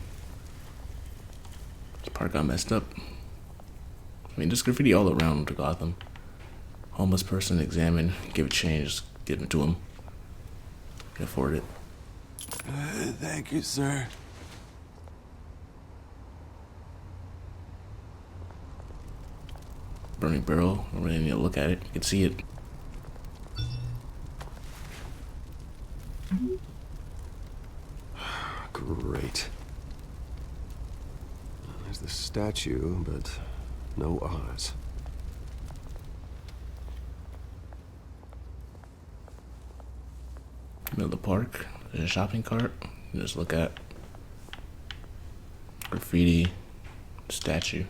This part got messed up. I mean, there's graffiti all around Gotham. Homeless person, examine, give it change, give it to him. Can afford it. Thank you, sir. Burning barrel. I don't really need to look at it. You can see it. Great. There's the statue, but no Oz. Middle of the park. There's a shopping cart. You just look at graffiti, statue.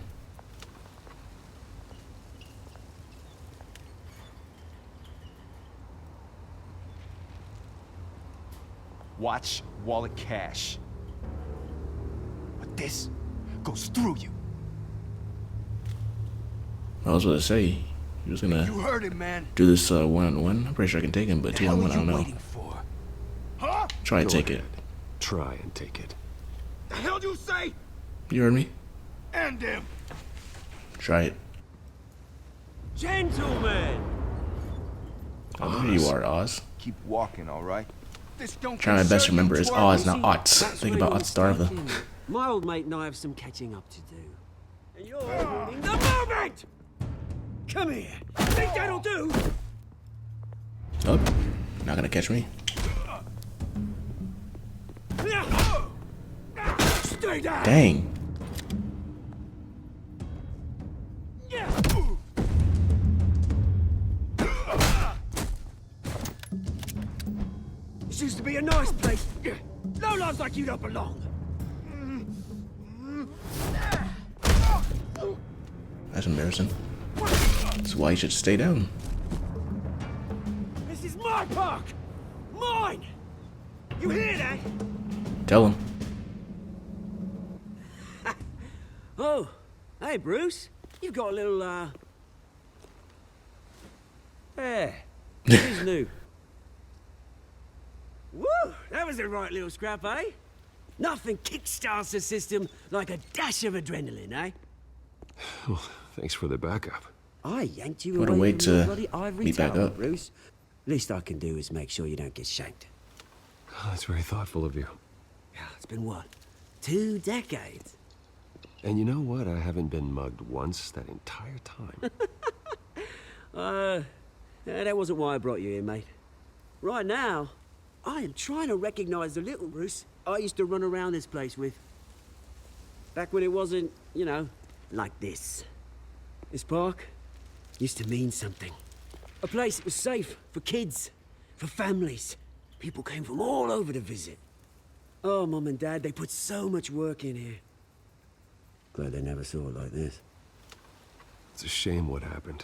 Watch wallet cash. But this goes through you. I was going to say, he was gonna You heard him, man. do this one-on-one. I'm pretty sure I can take him, but two-on-one, I don't know. Huh? Try and Go take ahead. it. Try and take it. The hell do you say? You heard me? End him. Try it. Gentlemen! Oh, there you are, Oz. Keep walking, all right? This don't Trying my best to remember it's Oz, not Otz. That's Think where about you're Otz Starva. mistaken. My old mate and I have some catching up to do. And you're ruining the moment! Come here. Think that'll do? Oh, not gonna catch me. Stay down! Dang. This used to be a nice place. No lives like you don't belong. That's embarrassing. That's why you should stay down. This is my park! Mine! You hear that? Tell him. Oh, hey, Bruce. You've got a little, Yeah. Who's new? Woo! That was a right little scrap, eh? Nothing kickstarts the system like a dash of adrenaline, eh? Well, thanks for the backup. I yanked you What a away way from to your bloody ivory meet back tower, up. Bruce. Least I can do is make sure you don't get shanked. Oh, that's very thoughtful of you. Yeah, it's been what? 2 decades? And you know what? I haven't been mugged once that entire time. That wasn't why I brought you here, mate. Right now, I am trying to recognize the little Bruce I used to run around this place with. Back when it wasn't, you know, like this. This park used to mean something. A place that was safe for kids, for families. People came from all over to visit. Oh, Mum and Dad, they put so much work in here. Glad they never saw it like this. It's a shame what happened.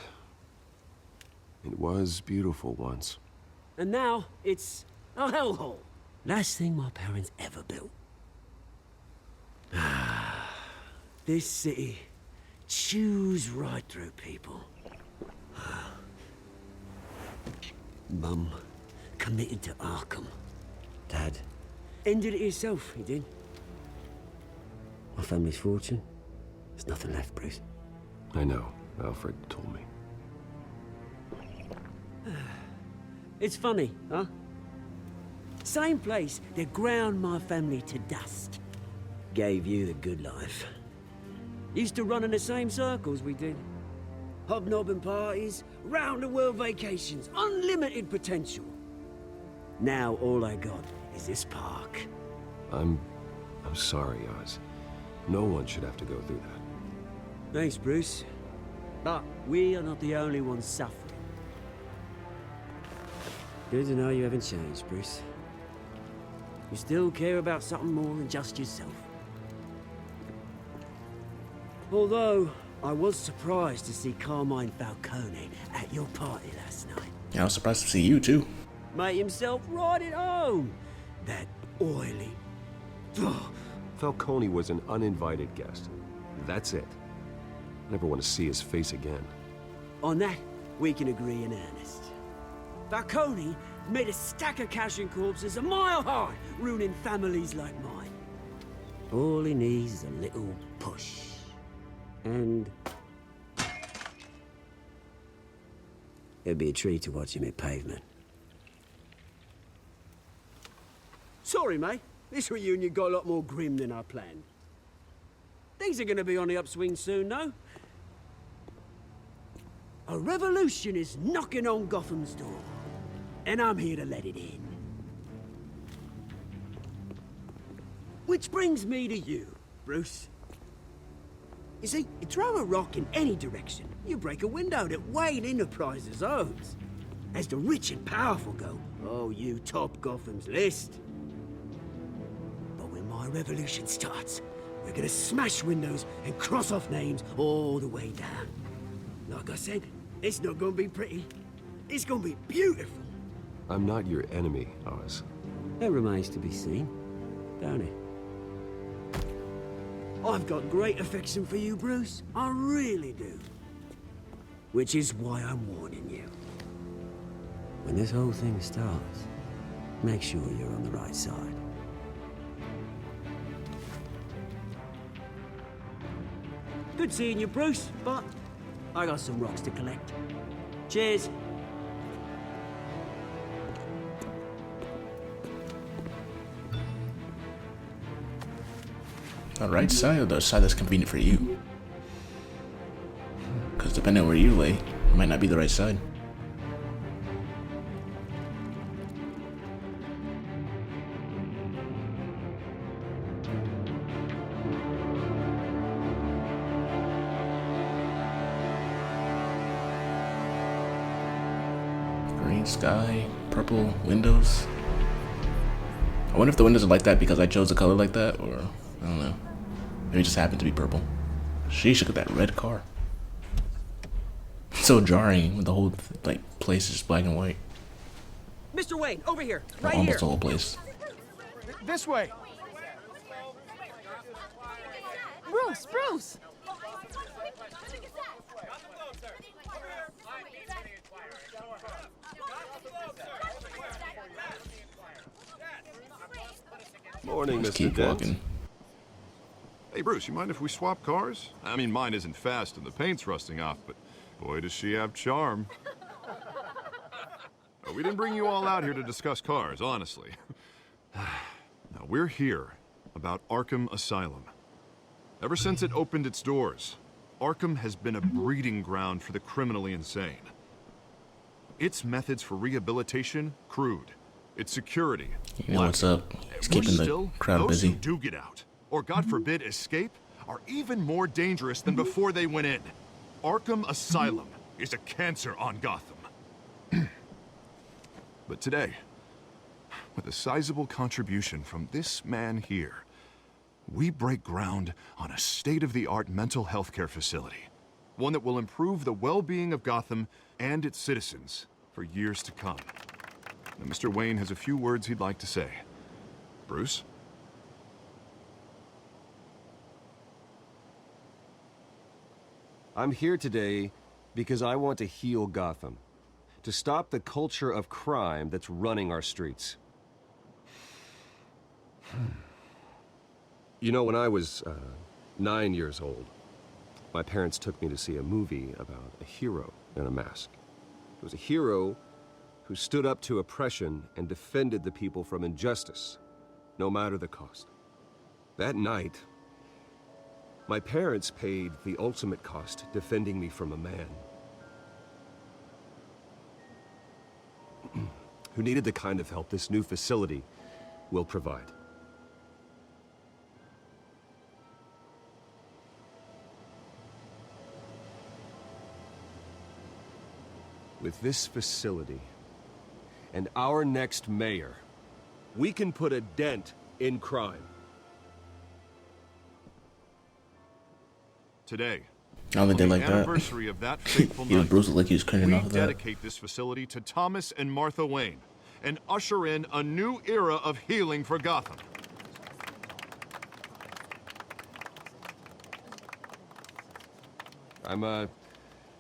It was beautiful once. And now, it's a hellhole. Last thing my parents ever built. This city chews right through people. Mum committed to Arkham. Dad ended it himself, he did. My family's fortune, there's nothing left, Bruce. I know. Alfred told me. It's funny, huh? Same place that ground my family to dust. Gave you the good life. Used to run in the same circles we did. Hobnobbing parties, round-the-world vacations, unlimited potential. Now all I got is this park. I'm sorry, Oz. No one should have to go through that. Thanks, Bruce. But we are not the only ones suffering. Good to know you haven't changed, Bruce. You still care about something more than just yourself. Although, I was surprised to see Carmine Falcone at your party last night. Yeah, I was surprised to see you too. Made himself right at home. That oily... Falcone was an uninvited guest. That's it. Never want to see his face again. On that, we can agree in earnest. Falcone made a stack of cash and corpses a mile high, ruining families like mine. All he needs is a little push. And... it'd be a treat to watch him hit pavement. Sorry, mate. This reunion got a lot more grim than I planned. Things are gonna be on the upswing soon, though. A revolution is knocking on Gotham's door. And I'm here to let it in. Which brings me to you, Bruce. You see, you throw a rock in any direction, you break a window that Wayne Enterprises owns. As the rich and powerful go, oh, you top Gotham's list. But when my revolution starts, we're gonna smash windows and cross off names all the way down. Like I said, it's not gonna be pretty. It's gonna be beautiful. I'm not your enemy, Oz. It remains to be seen, don't it? I've got great affection for you, Bruce. I really do. Which is why I'm warning you. When this whole thing starts, make sure you're on the right side. Good seeing you, Bruce, but I got some rocks to collect. Cheers. The right side or the side that's convenient for you? Because depending on where you lay, it might not be the right side. Green sky, purple windows. I wonder if the windows are like that because I chose a color like that, or I don't know. Maybe it just happened to be purple. Sheesh, look at that red car. It's so jarring when the whole like place is black and white. Mr. Wayne, over here, right Almost here. the whole place. This way. Bruce! Morning, Just Mr. keep Dent. walking. Hey, Bruce, you mind if we swap cars? I mean, mine isn't fast and the paint's rusting off, but boy, does she have charm. We didn't bring you all out here to discuss cars, honestly. Now, we're here about Arkham Asylum. Ever since it opened its doors, Arkham has been a breeding ground for the criminally insane. Its methods for rehabilitation, crude. Its security, You know what's up. He's keeping the crowd those busy. who do get out, or God forbid escape, are even more dangerous than before they went in. Arkham Asylum is a cancer on Gotham. But today, with a sizable contribution from this man here, we break ground on a state-of-the-art mental health care facility. One that will improve the well-being of Gotham and its citizens for years to come. Now, Mr. Wayne has a few words he'd like to say. Bruce? I'm here today because I want to heal Gotham. To stop the culture of crime that's running our streets. You know, when I was 9 years old, my parents took me to see a movie about a hero in a mask. It was a hero who stood up to oppression and defended the people from injustice, no matter the cost. That night, my parents paid the ultimate cost defending me from a man who needed the kind of help this new facility will provide. With this facility and our next mayor, we can put a dent in crime. I Today, don't think they on like the that. anniversary of that fateful Even night, Bruce looked like he was cringing we off of that. dedicate this facility to Thomas and Martha Wayne and usher in a new era of healing for Gotham. I'm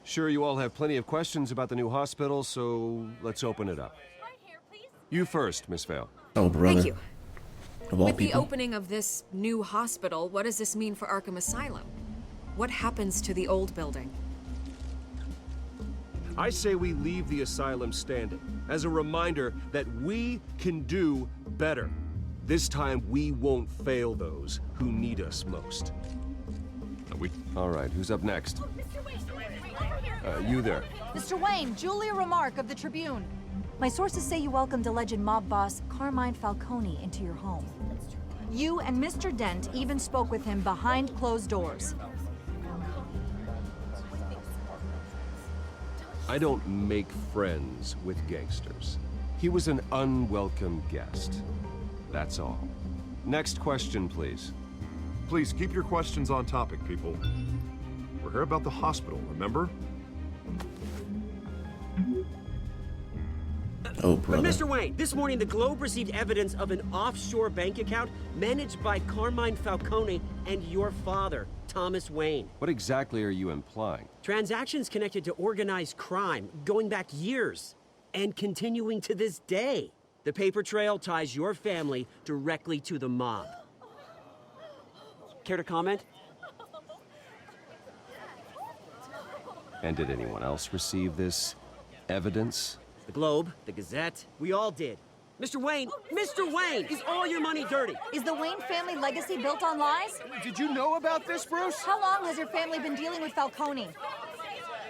sure you all have plenty of questions about the new hospital, so let's open it up. You first, Miss Vale. Oh, brother. Thank you. Of all With the people. opening of this new hospital, what does this mean for Arkham Asylum? What happens to the old building? I say we leave the asylum standing as a reminder that we can do better. This time we won't fail those who need us most. All right, who's up next? You there. Mr. Wayne, Julia Remark of the Tribune. My sources say you welcomed alleged mob boss Carmine Falcone into your home. You and Mr. Dent even spoke with him behind closed doors. I don't make friends with gangsters. He was an unwelcome guest. That's all. Next question, please. Please keep your questions on topic, people. We're here about the hospital, remember? Oh, But brother. Mr. Wayne, this morning the Globe received evidence of an offshore bank account managed by Carmine Falcone and your father, Thomas Wayne. What exactly are you implying? Transactions connected to organized crime going back years and continuing to this day. The paper trail ties your family directly to the mob. Care to comment? And did anyone else receive this evidence? The Globe, the Gazette, we all did. Mr. Wayne, is all your money dirty? Is the Wayne family legacy built on lies? Did you know about this, Bruce? How long has your family been dealing with Falcone?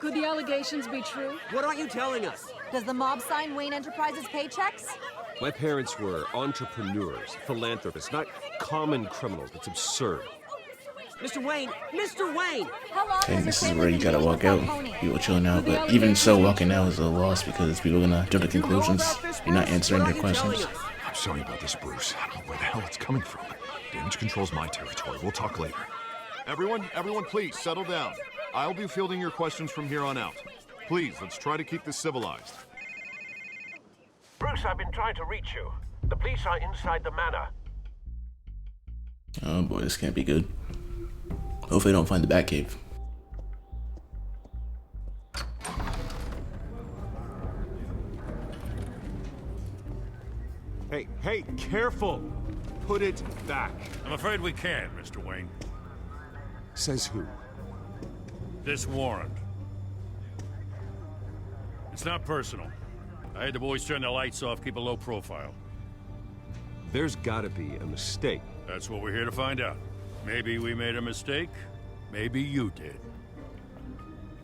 Could the allegations be true? What aren't you telling us? Does the mob sign Wayne Enterprises paychecks? My parents were entrepreneurs, philanthropists, not common criminals. It's absurd. Mr. Wayne! How long Okay, has your this is family where you been gotta dealing walk with out. Falcone? People chilling out, but even so, walking out is a loss because people are gonna jump to conclusions. You're not answering their questions. I'm sorry about this, Bruce. I don't know where the hell it's coming from. Damage control's my territory. We'll talk later. Everyone, please settle down. I'll be fielding your questions from here on out. Please, let's try to keep this civilized. Bruce, I've been trying to reach you. The police are inside the manor. Oh boy, this can't be good. Hopefully, they don't find the Batcave. Hey, careful! Put it back. I'm afraid we can't, Mr. Wayne. Says who? This warrant. It's not personal. I had the boys turn the lights off, keep a low profile. There's gotta be a mistake. That's what we're here to find out. Maybe we made a mistake. Maybe you did.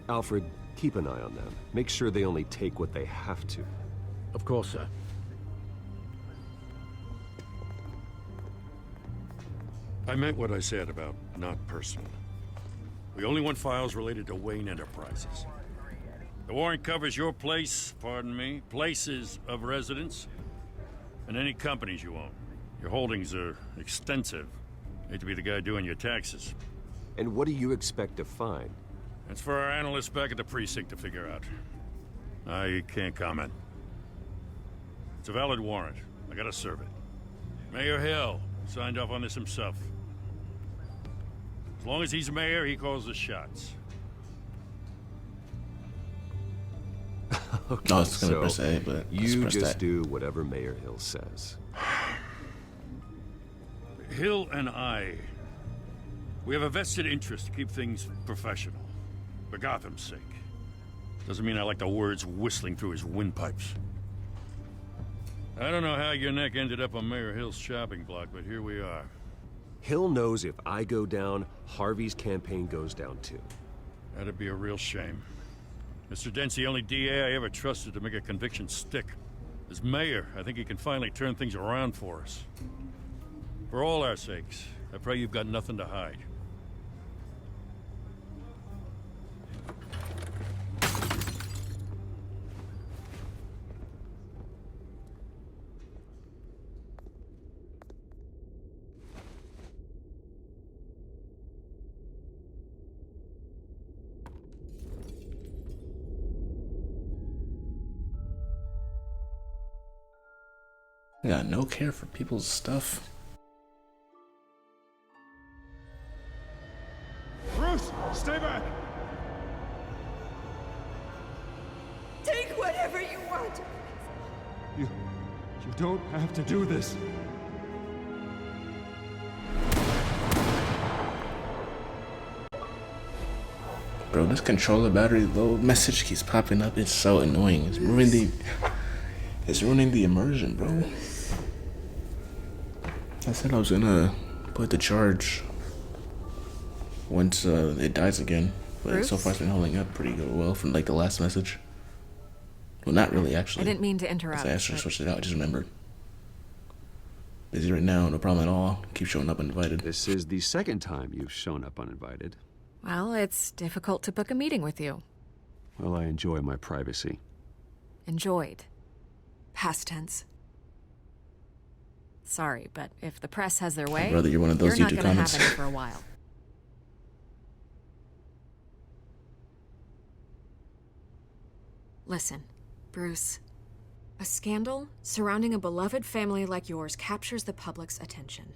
Alfred, keep an eye on them. Make sure they only take what they have to. Of course, sir. I meant what I said about not personal. We only want files related to Wayne Enterprises. The warrant covers your place, pardon me, places of residence, and any companies you own. Your holdings are extensive. Hate to be the guy doing your taxes. And what do you expect to find? That's for our analysts back at the precinct to figure out. I can't comment. It's a valid warrant. I gotta serve it. Mayor Hill signed off on this himself. As long as he's mayor, he calls the shots. Okay, No, it's gonna so press A, but let's you press just that. do whatever Mayor Hill says. Hill and we have a vested interest to keep things professional. For Gotham's sake. Doesn't mean I like the words whistling through his windpipes. I don't know how your neck ended up on Mayor Hill's shopping block, but here we are. Hill knows if I go down, Harvey's campaign goes down too. That'd be a real shame. Mr. Dent's the only DA I ever trusted to make a conviction stick. As mayor, I think he can finally turn things around for us. For all our sakes, I pray you've got nothing to hide. I got no care for people's stuff. Bruce, stay back! Take whatever you want. You don't have to do this. Bro, this controller battery low message keeps popping up. It's so annoying. It's ruining the immersion, bro. I said I was gonna put the charge once it dies again, but Bruce? so far it's been holding up pretty well from like the last message. Well, not really actually. I didn't mean to interrupt. I actually switched it out. I just remembered. Busy right now, no problem at all. Keep showing up uninvited. This is the second time you've shown up uninvited. Well, it's difficult to book a meeting with you. Well, I enjoy my privacy. Enjoyed. Past tense. Sorry, but if the press has their way, Brother, you're one of those you're not YouTube gonna comments. have any for a while. Listen, Bruce, A scandal surrounding a beloved family like yours captures the public's attention.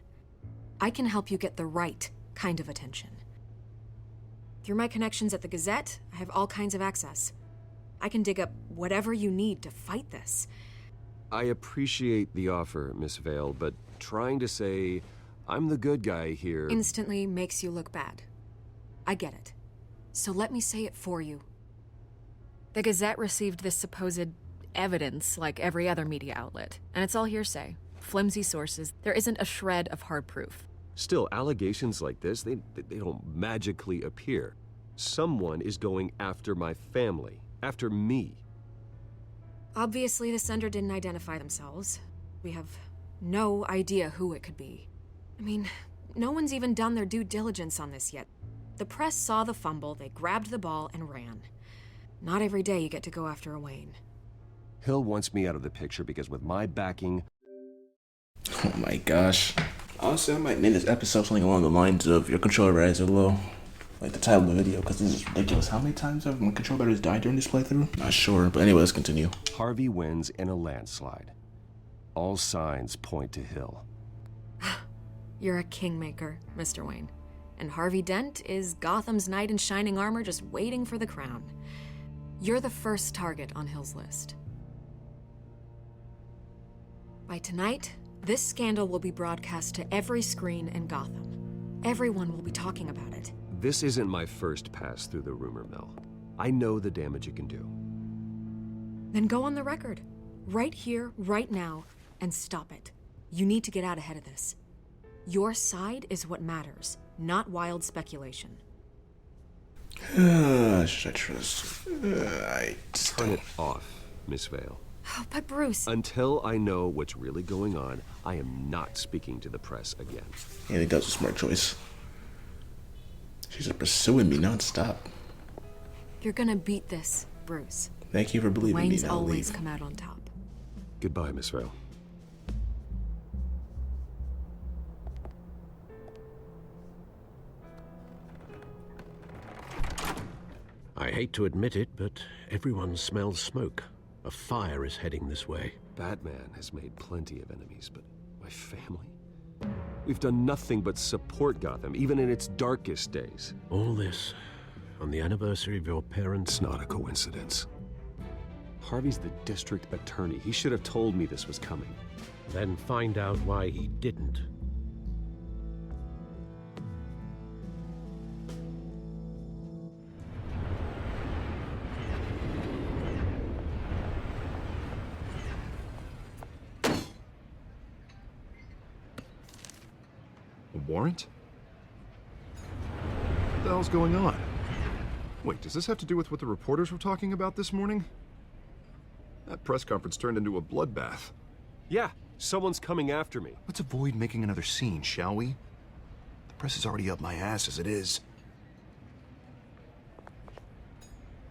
I can help you get the right kind of attention. Through my connections at the Gazette, I have all kinds of access. I can dig up whatever you need to fight this. I appreciate the offer, Miss Vale, but trying to say I'm the good guy here Instantly makes you look bad. I get it. So let me say it for you. The Gazette received this supposed evidence like every other media outlet, and it's all hearsay. Flimsy sources. There isn't a shred of hard proof. Still, allegations like this, they don't magically appear. Someone is going after my family, after me. Obviously, the sender didn't identify themselves. We have no idea who it could be. I mean, no one's even done their due diligence on this yet. The press saw the fumble, they grabbed the ball and ran. Not every day you get to go after a Wayne. Hill wants me out of the picture because with my backing... Oh my gosh. Honestly, I might name this episode something along the lines of your controller batteries are low. Like the title of the video, because this is ridiculous. How many times have my controller batteries died during this playthrough? Not sure, but anyway, let's continue. Harvey wins in a landslide. All signs point to Hill. You're a kingmaker, Mr. Wayne. And Harvey Dent is Gotham's knight in shining armor just waiting for the crown. You're the first target on Hill's list. By tonight, this scandal will be broadcast to every screen in Gotham. Everyone will be talking about it. This isn't my first pass through the rumor mill. I know the damage it can do. Then go on the record. Right here, right now, and stop it. You need to get out ahead of this. Your side is what matters, not wild speculation. Should I trust? Turn it off, Miss Vale. Oh, but Bruce... Until I know what's really going on, I am not speaking to the press again. Yeah, I think that's a smart choice. She's just pursuing me non-stop. You're gonna beat this, Bruce. Thank you for believing Wayne's me. Now always leave. come out on top. Goodbye, Miss Vale. I hate to admit it, but everyone smells smoke. A fire is heading this way. Batman has made plenty of enemies, but my family? We've done nothing but support Gotham, even in its darkest days. All this on the anniversary of your parents' It's not a coincidence. Harvey's the district attorney. He should have told me this was coming. Then find out why he didn't. A warrant? What the hell's going on? Wait, does this have to do with what the reporters were talking about this morning? That press conference turned into a bloodbath. Yeah, someone's coming after me. Let's avoid making another scene, shall we? The press is already up my ass as it is.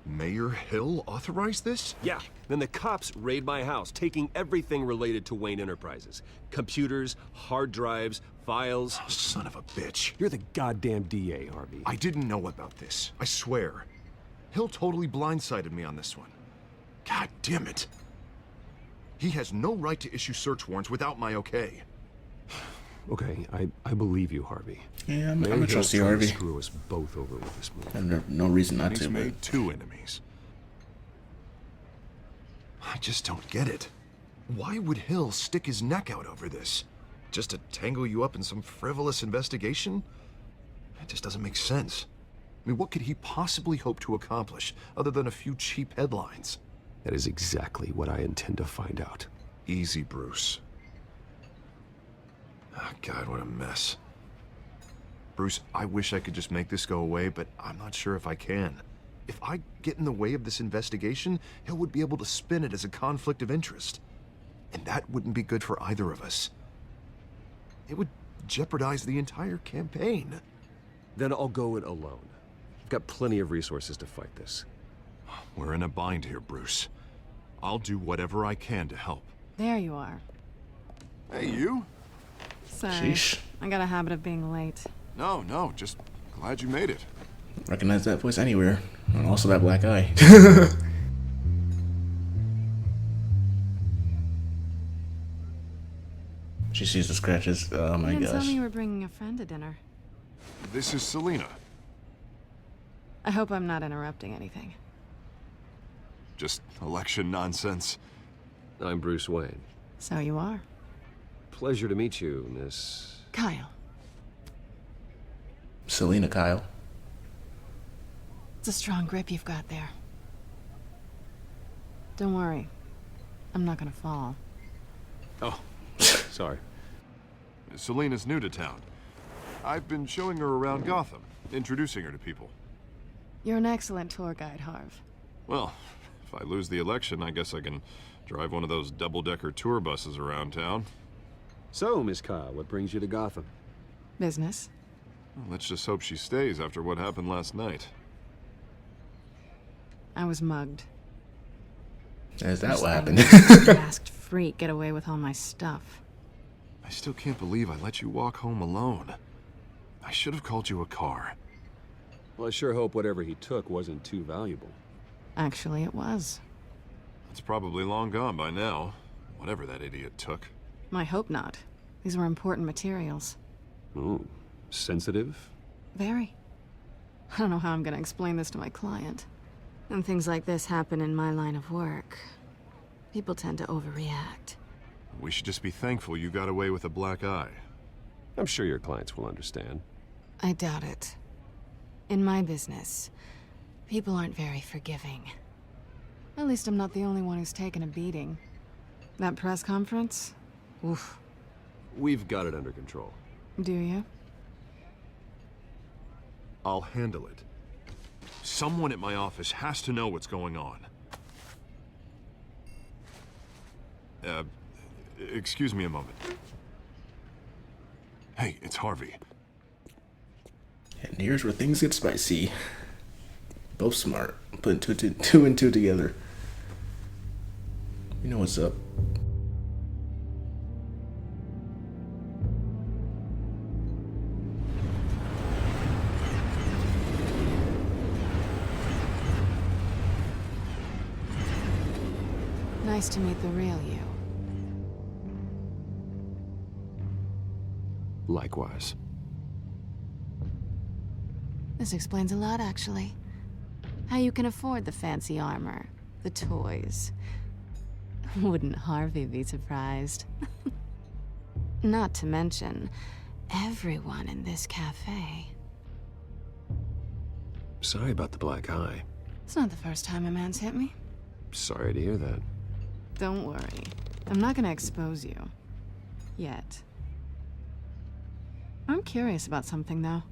Mayor Hill authorized this? Yeah, then the cops raid my house, taking everything related to Wayne Enterprises. Computers, hard drives, files. Oh, son of a bitch. You're the goddamn DA, Harvey. I didn't know about this. I swear. Hill totally blindsided me on this one. God damn it. He has no right to issue search warrants without my okay. Okay, I believe you, Harvey. Yeah, I'm gonna trust you, Harvey. Screw us both over with this move. And no reason not He's to. made But 2 enemies. I just don't get it. Why would Hill stick his neck out over this? Just to tangle you up in some frivolous investigation? It just doesn't make sense. I mean, what could he possibly hope to accomplish other than a few cheap headlines? That is exactly what I intend to find out. Easy, Bruce. Oh, God, what a mess. Bruce, I wish I could just make this go away, but I'm not sure if I can. If I get in the way of this investigation, Hill would be able to spin it as a conflict of interest. And that wouldn't be good for either of us. It would jeopardize the entire campaign. Then I'll go it alone. I've got plenty of resources to fight this. We're in a bind here, Bruce. I'll do whatever I can to help. There you are. Hey, you? Sorry. Sheesh. I got a habit of being late. No, just glad you made it. recognize that voice anywhere. And also that black eye. She sees the scratches. Oh my You didn't tell gosh. me you were bringing a friend to dinner. This is Selina. I hope I'm not interrupting anything. Just election nonsense. I'm Bruce Wayne. So you are. Pleasure to meet you, Miss... Kyle. Selina Kyle. It's a strong grip you've got there. Don't worry. I'm not gonna fall. Oh, sorry. Selina's new to town. I've been showing her around Gotham, introducing her to people. You're an excellent tour guide, Harv. Well, if I lose the election, I guess I can drive one of those double-decker tour buses around town. So, Miss Kyle, what brings you to Gotham? Business. Well, let's just hope she stays after what happened last night. I was mugged. Is that what happened? Masked freak get away with all my stuff. I still can't believe I let you walk home alone. I should have called you a car. Well, I sure hope whatever he took wasn't too valuable. Actually, it was. It's probably long gone by now, whatever that idiot took. I hope not. These were important materials. Ooh, sensitive? Very. I don't know how I'm gonna explain this to my client. When things like this happen in my line of work, people tend to overreact. We should just be thankful you got away with a black eye. I'm sure your clients will understand. I doubt it. In my business, people aren't very forgiving. At least I'm not the only one who's taken a beating. That press conference? Oof. We've got it under control. Do you? I'll handle it. Someone at my office has to know what's going on. Excuse me a moment. Hey, it's Harvey. And here's where things get spicy. Both smart. Putting two and two together. You know what's up. Nice to meet the real you. Likewise. This explains a lot, actually. How you can afford the fancy armor, the toys. Wouldn't Harvey be surprised? Not to mention, everyone in this cafe. Sorry about the black eye. It's not the first time a man's hit me. Sorry to hear that. Don't worry. I'm not gonna expose you. Yet. I'm curious about something, though.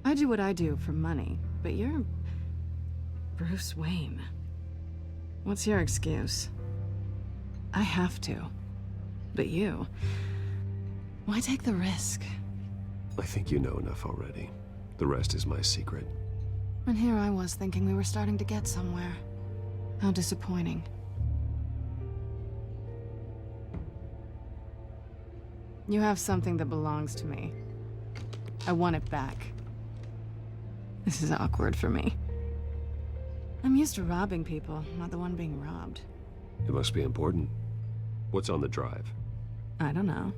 I do what I do for money, but you're... Bruce Wayne. What's your excuse? I have to. But you... Why take the risk? I think you know enough already. The rest is my secret. And here I was thinking we were starting to get somewhere. How disappointing. You have something that belongs to me. I want it back. This is awkward for me. I'm used to robbing people, not the one being robbed. It must be important. What's on the drive? I don't know.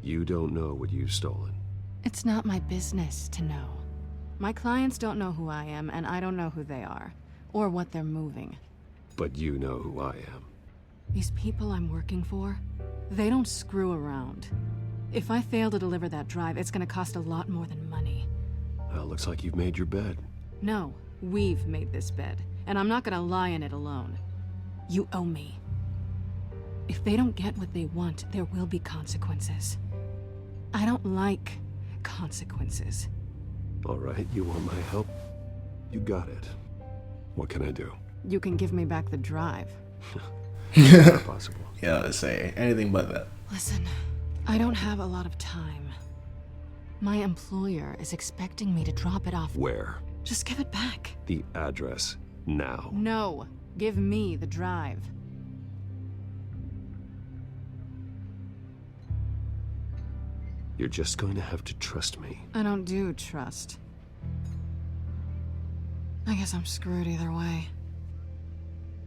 You don't know what you've stolen. It's not my business to know. My clients don't know who I am, and I don't know who they are, or what they're moving. But you know who I am. These people I'm working for, they don't screw around. If I fail to deliver that drive, it's gonna cost a lot more than money. Well, looks like you've made your bed. No, we've made this bed, and I'm not gonna lie in it alone. You owe me. If they don't get what they want, there will be consequences. I don't like consequences. All right, you want my help? You got it. What can I do? You can give me back the drive. Not possible. Yeah, let's say anything but that. Listen, I don't have a lot of time. My employer is expecting me to drop it off. Where? Just give it back. The address, now. No, give me the drive. You're just going to have to trust me. I don't do trust. I guess I'm screwed either way.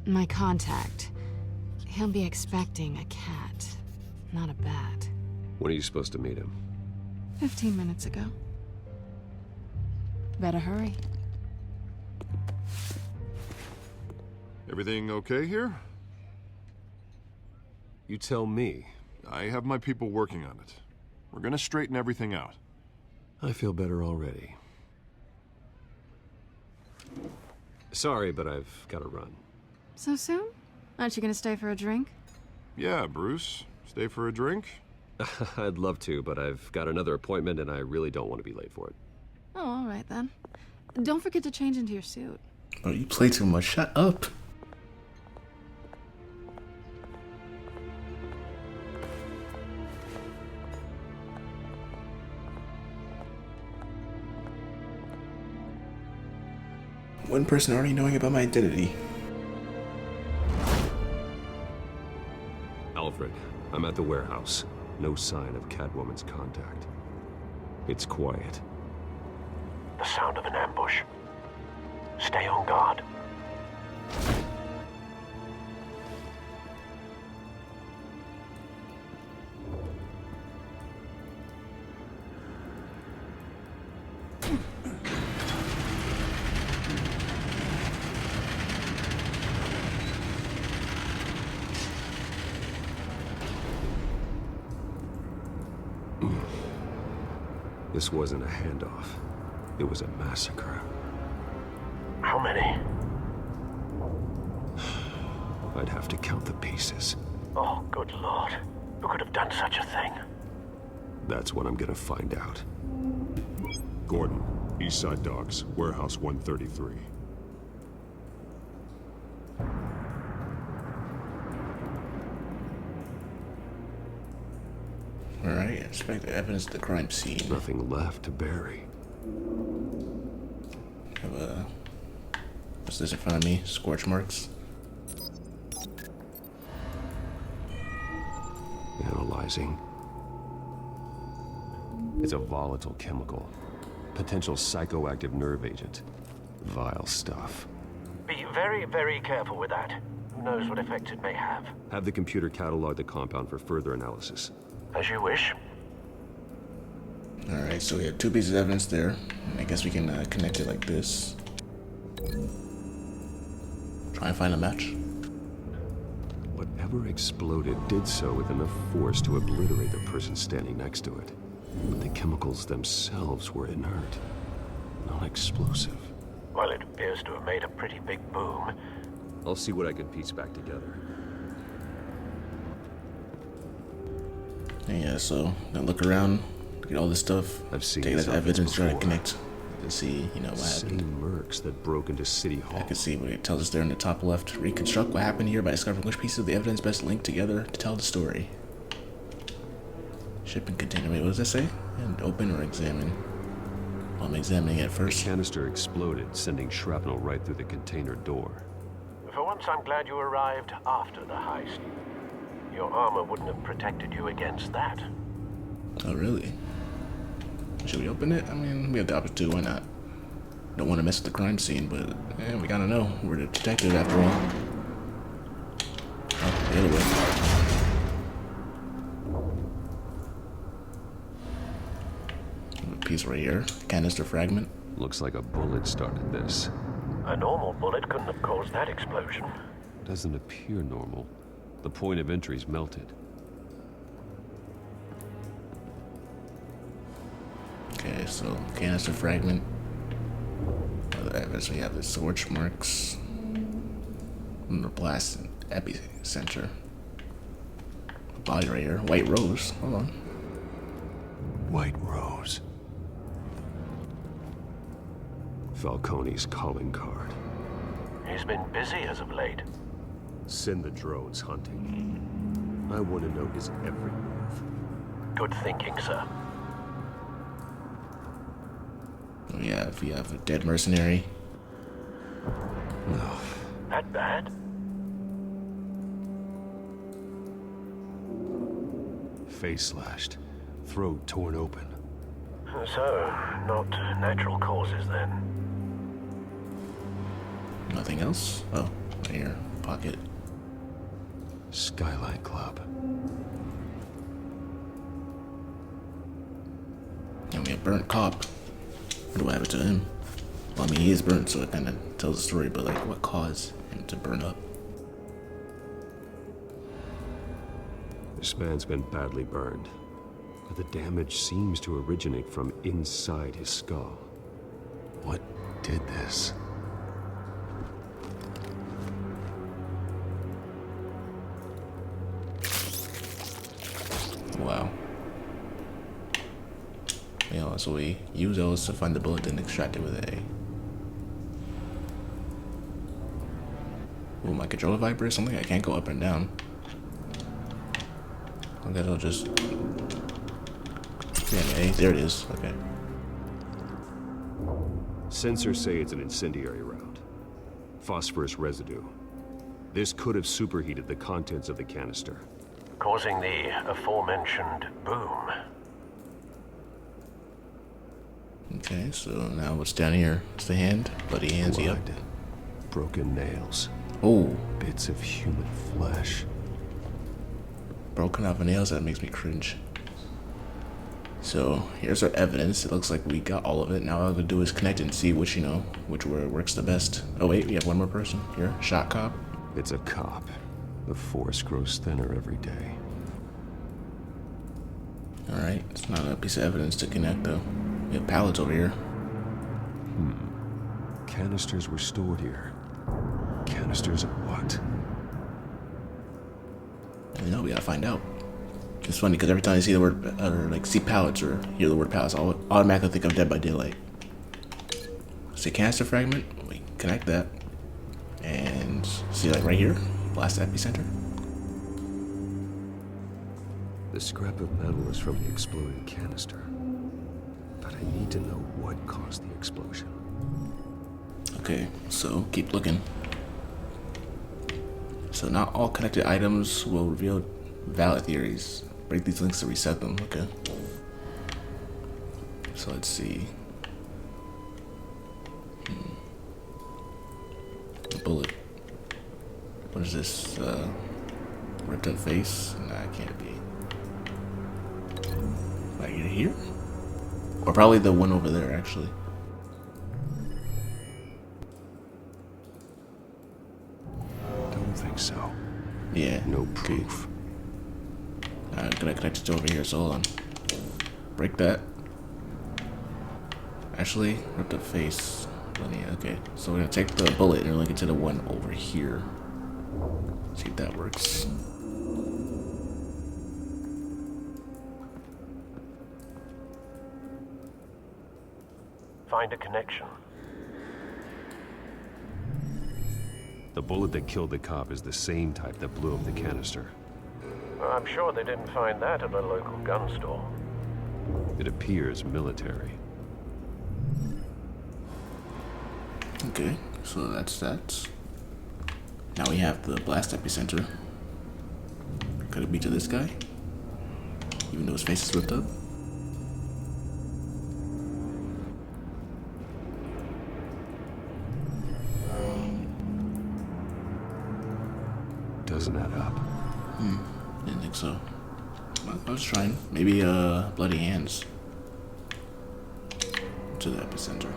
My contact, he'll be expecting a cat, not a bat. When are you supposed to meet him? 15 minutes ago. Better hurry. Everything okay here? You tell me. I have my people working on it. We're gonna straighten everything out. I feel better already. Sorry, but I've got to run. So soon? Aren't you gonna stay for a drink? Yeah, Bruce. Stay for a drink? I'd love to, but I've got another appointment and I really don't want to be late for it. Oh, all right then. Don't forget to change into your suit. Oh, you play too much. Shut up. One person already knowing about my identity. Alfred, I'm at the warehouse. No sign of Catwoman's contact. It's quiet. The sound of an ambush. Stay on guard. This wasn't a handoff. It was a massacre. How many? I'd have to count the pieces. Oh, good lord. Who could have done such a thing? That's what I'm gonna find out. Gordon, Eastside Docks, Warehouse 133. Alright, inspect the evidence at the crime scene. Nothing left to bury. Have what's this in front of me? Scorch marks. Analyzing. It's a volatile chemical. Potential psychoactive nerve agent. Vile stuff. Be very, very careful with that. Who knows what effects it may have. Have the computer catalog the compound for further analysis. As you wish. Alright, so we have two pieces of evidence there. I guess we can connect it like this. Try and find a match. Whatever exploded did so with enough force to obliterate the person standing next to it. But the chemicals themselves were inert, non-explosive. Well, it appears to have made a pretty big boom. I'll see what I can piece back together. Yeah, so I look around, get all this stuff, I've seen take it as this evidence, try to before. connect to see, you know, what happened. Same mercs that broke into City Hall. I can see what it tells us there in the top left. Reconstruct what happened here by discovering which pieces of the evidence best linked together to tell the story. Shipping container. Wait, what does that say? And open or examine? Well, I'm examining it first. The canister exploded, sending shrapnel right through the container door. For once, I'm glad you arrived after the heist. Your armor wouldn't have protected you against that. Oh, really? Should we open it? I mean, we have the option to. Why not? Don't want to mess with the crime scene, but we gotta know. We're the detective after all. Oh, the other way. A piece right here. Canister fragment. Looks like a bullet started this. A normal bullet couldn't have caused that explosion. Doesn't appear normal. The point of entry's melted. Okay, so canister fragment. Other evidence, we have the scorch marks. And the blast epicenter. A body right here. White rose. Hold on. White rose. Falcone's calling card. He's been busy as of late. Send the drones hunting. I want to know his every move. Good thinking, sir. We have a dead mercenary. No. That bad? Face slashed. Throat torn open. So, not natural causes then. Nothing else? Oh, right here. Pocket. Skyline Club. burnt cop. What happened to him? Well, I mean, he is burnt, so it kind of tells the story, but like, what caused him to burn up? This man's been badly burned, but the damage seems to originate from inside his skull. What did this? Wow. You know, so we use those to find the bullet and extract it with A. Oh, my controller vibrates something? I can't go up and down. I guess I'll just... Yeah, A. There it is. Okay. Sensors say it's an incendiary round. Phosphorus residue. This could have superheated the contents of the canister, causing the aforementioned boom. Okay, so now what's down here? It's the hand. Bloody hands. Yep. Broken nails. Oh. Bits of human flesh. Broken off nails, that makes me cringe. So here's our evidence. It looks like we got all of it. Now all I have to do is connect it and see which, which works the best. Oh wait, we have one more person here. Shot cop. It's a cop. The force grows thinner every day. Alright, it's not a piece of evidence to connect though. We have pallets over here. Canisters were stored here. Canisters of what? I don't know, we gotta find out. It's funny because every time I see the word, or like see pallets or hear the word pallets, I'll automatically think of Dead by Daylight. See canister fragment, we connect that. And see like right here, blast epicenter. The scrap of metal is from the exploding canister. But I need to know what caused the explosion. Okay, so keep looking. So not all connected items will reveal valid theories. Break these links to reset them. Okay. So let's see. A bullet. What is this? Ripped up face? Nah, it can't be. Right here? Or probably the one over there, actually. Don't think so. Yeah. No proof. I'm gonna connect it to over here, so hold on. Break that. Actually, ripped up face. Yeah, okay. So we're gonna take the bullet and link it to the one over here. See if that works. Find a connection. The bullet that killed the cop is the same type that blew up the canister. I'm sure they didn't find that at a local gun store. It appears military. Okay, so that's that. Now we have the blast epicenter. Could it be to this guy? Even though his face is ripped up? Doesn't add up. Didn't think so. Well, I was trying. Maybe bloody hands to the epicenter.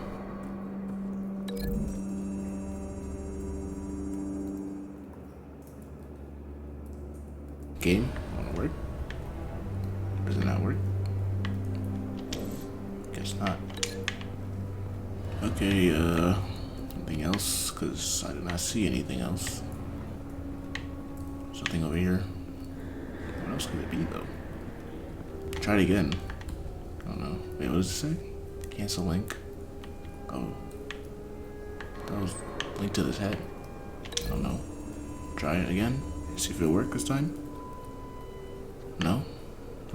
Game wanna work? Does it not work? Guess not. Okay, anything else? Cause I did not see anything else. Something over here. What else could it be though? Try it again. I don't know. Wait, what does it say? Cancel link. Oh. That was linked to this head. I don't know. Try it again. See if it'll work this time. No?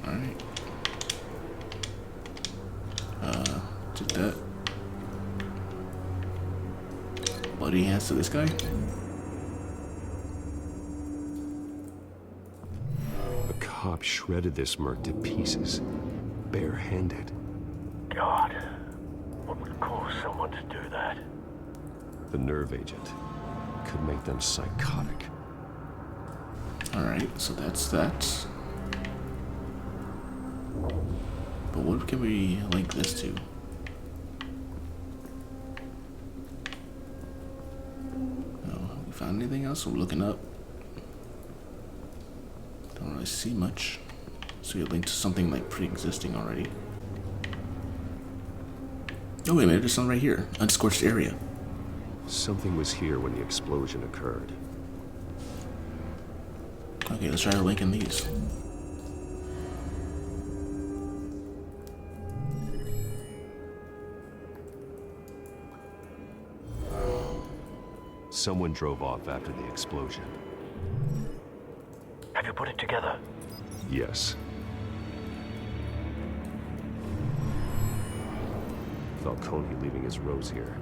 Alright. Did that. Bloody hands to this guy? A cop shredded this merc to pieces, barehanded. God, what would cause someone to do that? The nerve agent could make them psychotic. Alright, so that's that. But what can we link this to? Oh, we found anything else? I'm looking up. Don't really see much. So we linked to something like pre-existing already. Oh wait a minute, there's something right here. Unscorched area. Something was here when the explosion occurred. Okay, let's try linking these. Someone drove off after the explosion. Have you put it together? Yes. Falcone leaving his rose here.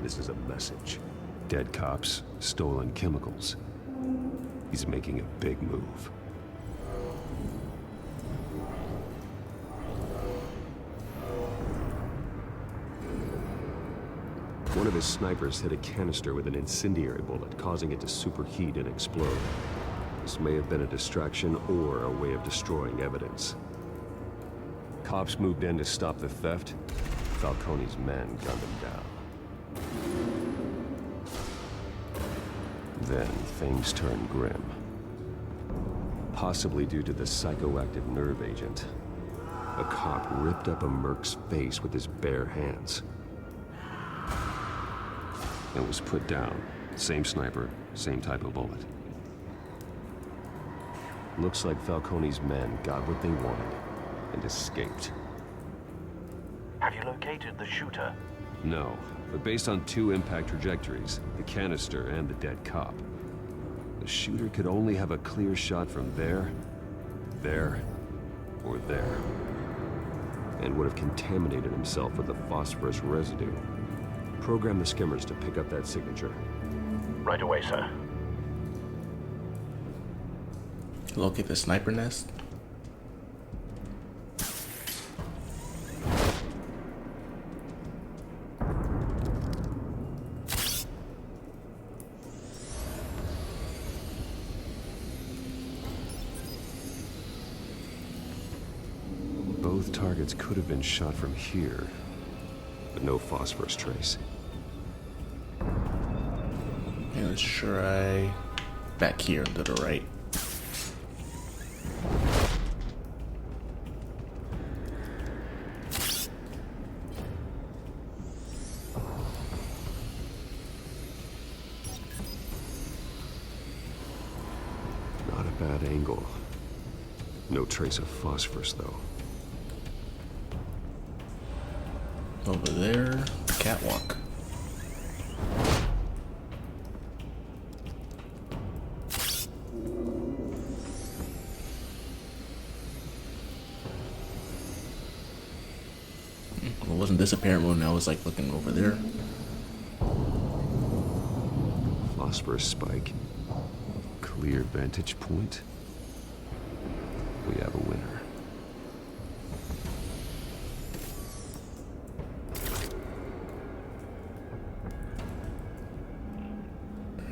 This is a message. Dead cops, stolen chemicals. He's making a big move. One of his snipers hit a canister with an incendiary bullet, causing it to superheat and explode. This may have been a distraction or a way of destroying evidence. Cops moved in to stop the theft. Falcone's men gunned him down. Then things turned grim. Possibly due to the psychoactive nerve agent. A cop ripped up a merc's face with his bare hands. And was put down. Same sniper, same type of bullet. Looks like Falcone's men got what they wanted and escaped. Have you located the shooter? No, but based on two impact trajectories, the canister and the dead cop, the shooter could only have a clear shot from there, or there, and would have contaminated himself with the phosphorus residue. Program the skimmers to pick up that signature. Right away, sir. Locate the sniper nest. Both targets could have been shot from here, but no phosphorus trace. Okay, let's try back here to the right. Not a bad angle. No trace of phosphorus, though. Over there, catwalk. It wasn't this apparent when I was like looking over there. Phosphorus spike. Clear vantage point. We have a winner.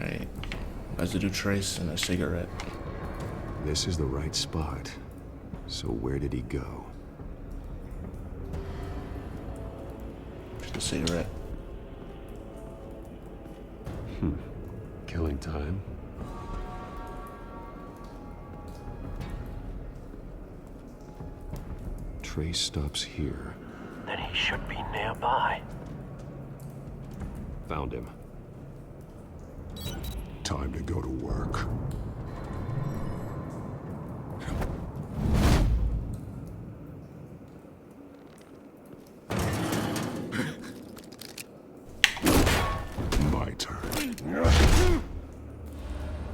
Right. Residue trace and a cigarette. This is the right spot. So where did he go? Just a cigarette. Killing time. Trace stops here. Then he should be nearby. Found him. Time to go to work. My turn.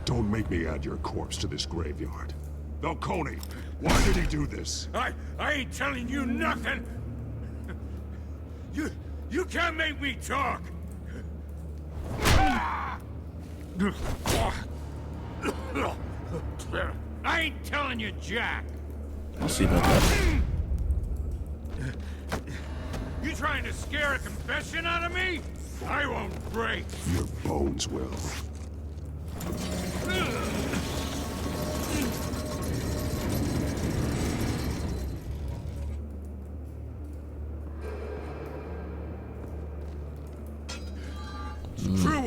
Don't make me add your corpse to this graveyard. Falcone, why did he do this? I ain't telling you nothing. You can't make me talk. I ain't telling you, Jack. We'll see about that. You trying to scare a confession out of me? I won't break. Your bones will.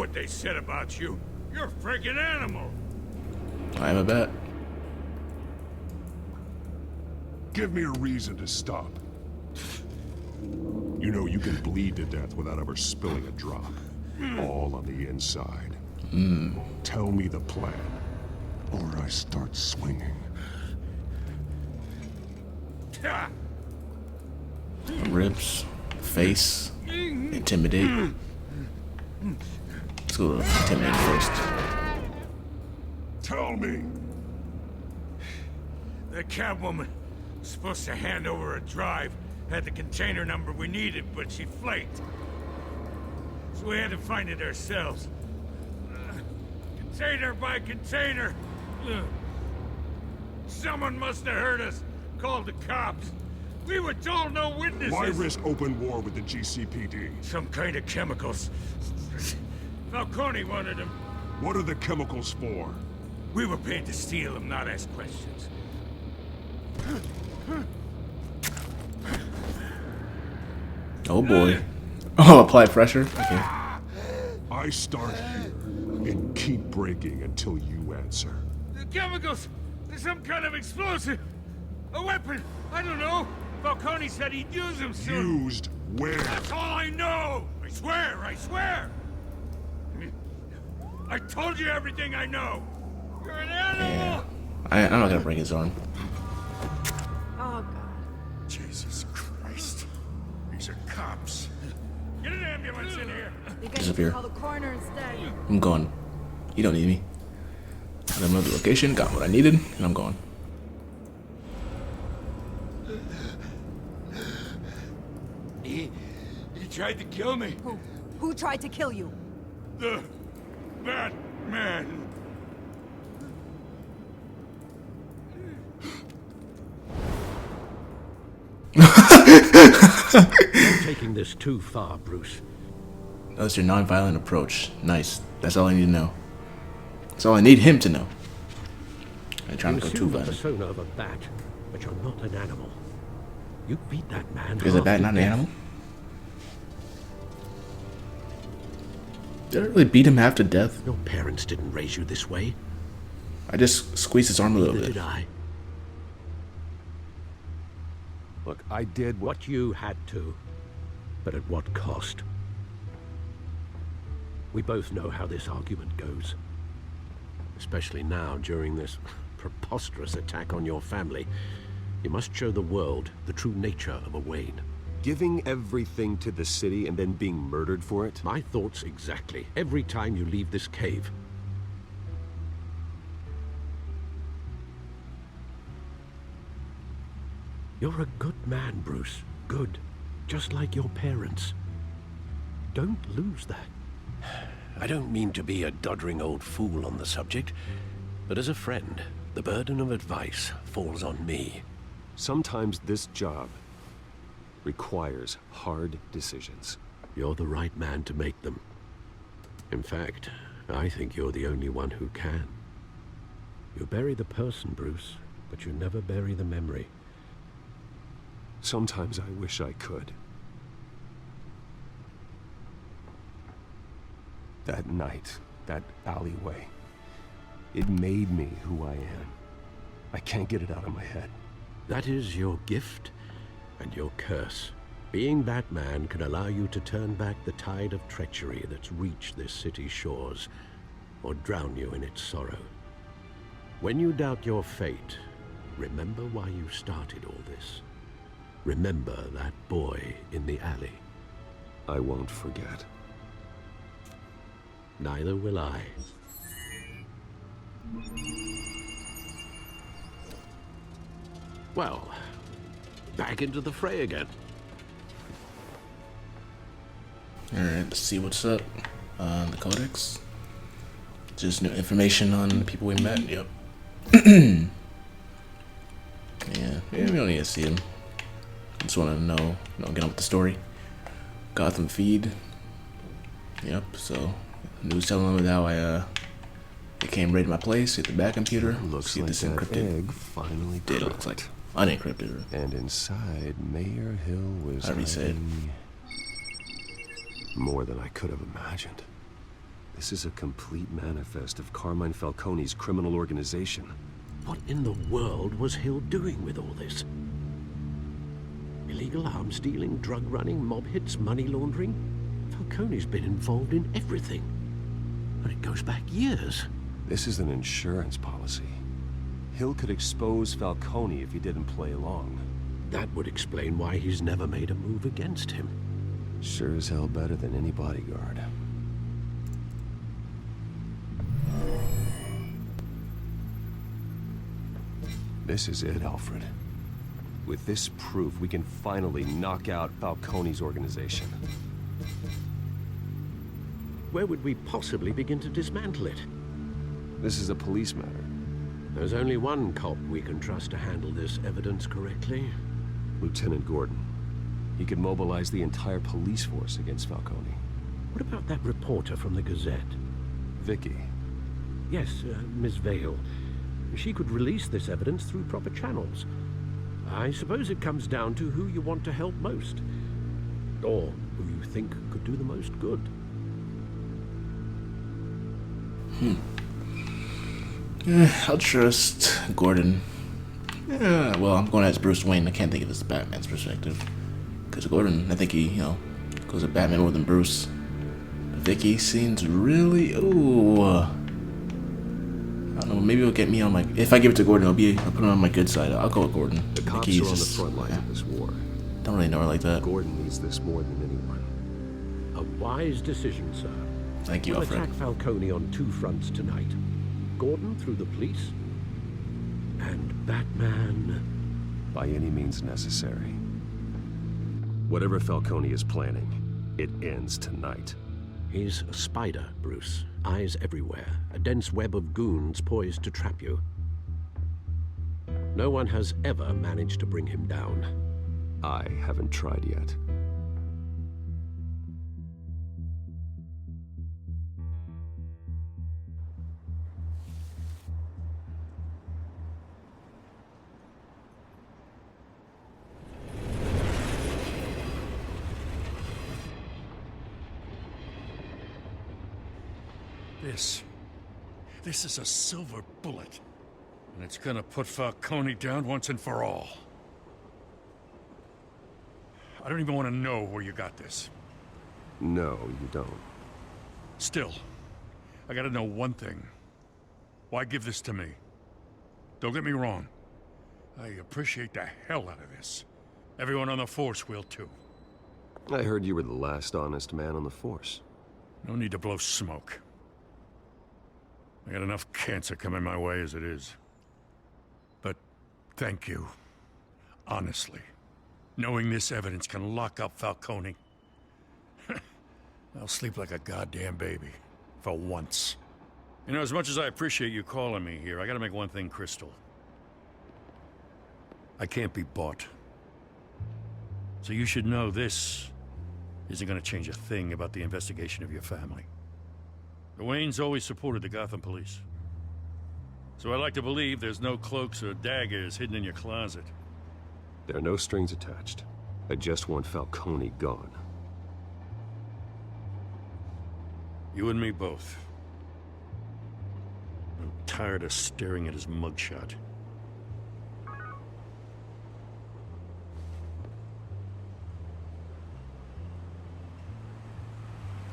what they said about you. You're a freaking animal. I am a bat. Give me a reason to stop. You know you can bleed to death without ever spilling a drop. All on the inside. Tell me the plan, or I start swinging. Ribs, face, intimidate. Let's go with intimidate first. Tell me. The cabwoman was supposed to hand over a drive. Had the container number we needed, but she flaked. So we had to find it ourselves. Container by container. Someone must have heard us. Called the cops. We were told no witnesses. Why risk open war with the GCPD? Some kind of chemicals. Falcone wanted them. What are the chemicals for? We were paid to steal them, not ask questions. Oh boy. Oh, apply pressure? Okay. I start here and keep breaking until you answer. The chemicals! There's some kind of explosive! A weapon! I don't know! Falcone said he'd use them soon! Used where? That's all I know! I swear! I swear! I told you everything I know! You're an animal! Yeah. I'm not gonna break his arm. Oh, God. Jesus Christ. These are cops. Get an ambulance in here! You guys Disappear. should call the coroner instead. I'm gone. You don't need me. I got another location, got what I needed, and I'm gone. He tried to kill me. Who tried to kill you? The Batman. You're taking this too far, Bruce. That's your non-violent approach. Nice. That's all I need to know. That's all I need him to know. I'm trying to go too assume the violent. persona of a bat, but you're not an animal. You beat that man. Is a bat not an animal? Did I really beat him half to death? Your parents didn't raise you this way. I just squeezed his arm a little Neither bit. did I. Look, I did what you had to, but at what cost? We both know how this argument goes. Especially now, during this preposterous attack on your family. You must show the world the true nature of a Wayne. Giving everything to the city and then being murdered for it? My thoughts exactly. Every time you leave this cave. You're a good man, Bruce. Good. Just like your parents. Don't lose that. I don't mean to be a doddering old fool on the subject, but as a friend, the burden of advice falls on me. Sometimes this job requires hard decisions. You're the right man to make them. In fact, I think you're the only one who can. You bury the person, Bruce, but you never bury the memory. Sometimes I wish I could. That night, that alleyway, it made me who I am. I can't get it out of my head. That is your gift and your curse. Being Batman can allow you to turn back the tide of treachery that's reached this city's shores, or drown you in its sorrow. When you doubt your fate, remember why you started all this. Remember that boy in the alley. I won't forget. Neither will I. Well, back into the fray again. Alright, let's see what's up on the codex. Just new information on the people we met. Yep. Yeah, we don't need to see him. Just want to know, get on with the story. Gotham feed. Yep, so news telling them how they came raided my place, hit the back computer. Looks see like this that encrypted. egg finally Did cracked. looks like unencrypted. And inside, Mayor Hill was I reset. hiding more than I could have imagined. This is a complete manifest of Carmine Falcone's criminal organization. What in the world was Hill doing with all this? Illegal arms dealing, drug running, mob hits, money laundering? Falcone's been involved in everything. And it goes back years. This is an insurance policy. Hill could expose Falcone if he didn't play along. That would explain why he's never made a move against him. Sure as hell better than any bodyguard. This is it, Alfred. With this proof, we can finally knock out Falcone's organization. Where would we possibly begin to dismantle it? This is a police matter. There's only one cop we can trust to handle this evidence correctly. Lieutenant Gordon. He could mobilize the entire police force against Falcone. What about that reporter from the Gazette? Vicky. Yes, Miss Vale. She could release this evidence through proper channels. I suppose it comes down to who you want to help most. Or who you think could do the most good. I'll trust Gordon. Yeah, well, I'm going as Bruce Wayne. I can't think of this Batman's perspective. Because Gordon, I think he, goes at Batman more than Bruce. But Vicky seems really, I don't know, maybe it'll get me on my, if I give it to Gordon, I'll put him on my good side. I'll go with Gordon. The cops are on the front lines of this war. Don't really know her like that. Gordon needs this more than anyone. A wise decision, sir. Thank you, we'll Alfred. attack Falcone on two fronts tonight. Gordon through the police, and Batman... by any means necessary. Whatever Falcone is planning, it ends tonight. He's a spider, Bruce. Eyes everywhere. A dense web of goons poised to trap you. No one has ever managed to bring him down. I haven't tried yet. This is a silver bullet. And it's gonna put Falcone down once and for all. I don't even want to know where you got this. No, you don't. Still, I gotta know one thing. Why give this to me? Don't get me wrong. I appreciate the hell out of this. Everyone on the Force will too. I heard you were the last honest man on the Force. No need to blow smoke. I got enough cancer coming my way as it is. But thank you. Honestly. Knowing this evidence can lock up Falcone. I'll sleep like a goddamn baby. For once. You know, as much as I appreciate you calling me here, I gotta make one thing crystal. I can't be bought. So you should know this isn't gonna change a thing about the investigation of your family. The Waynes always supported the Gotham police. So I like to believe there's no cloaks or daggers hidden in your closet. There are no strings attached. I just want Falcone gone. You and me both. I'm tired of staring at his mugshot.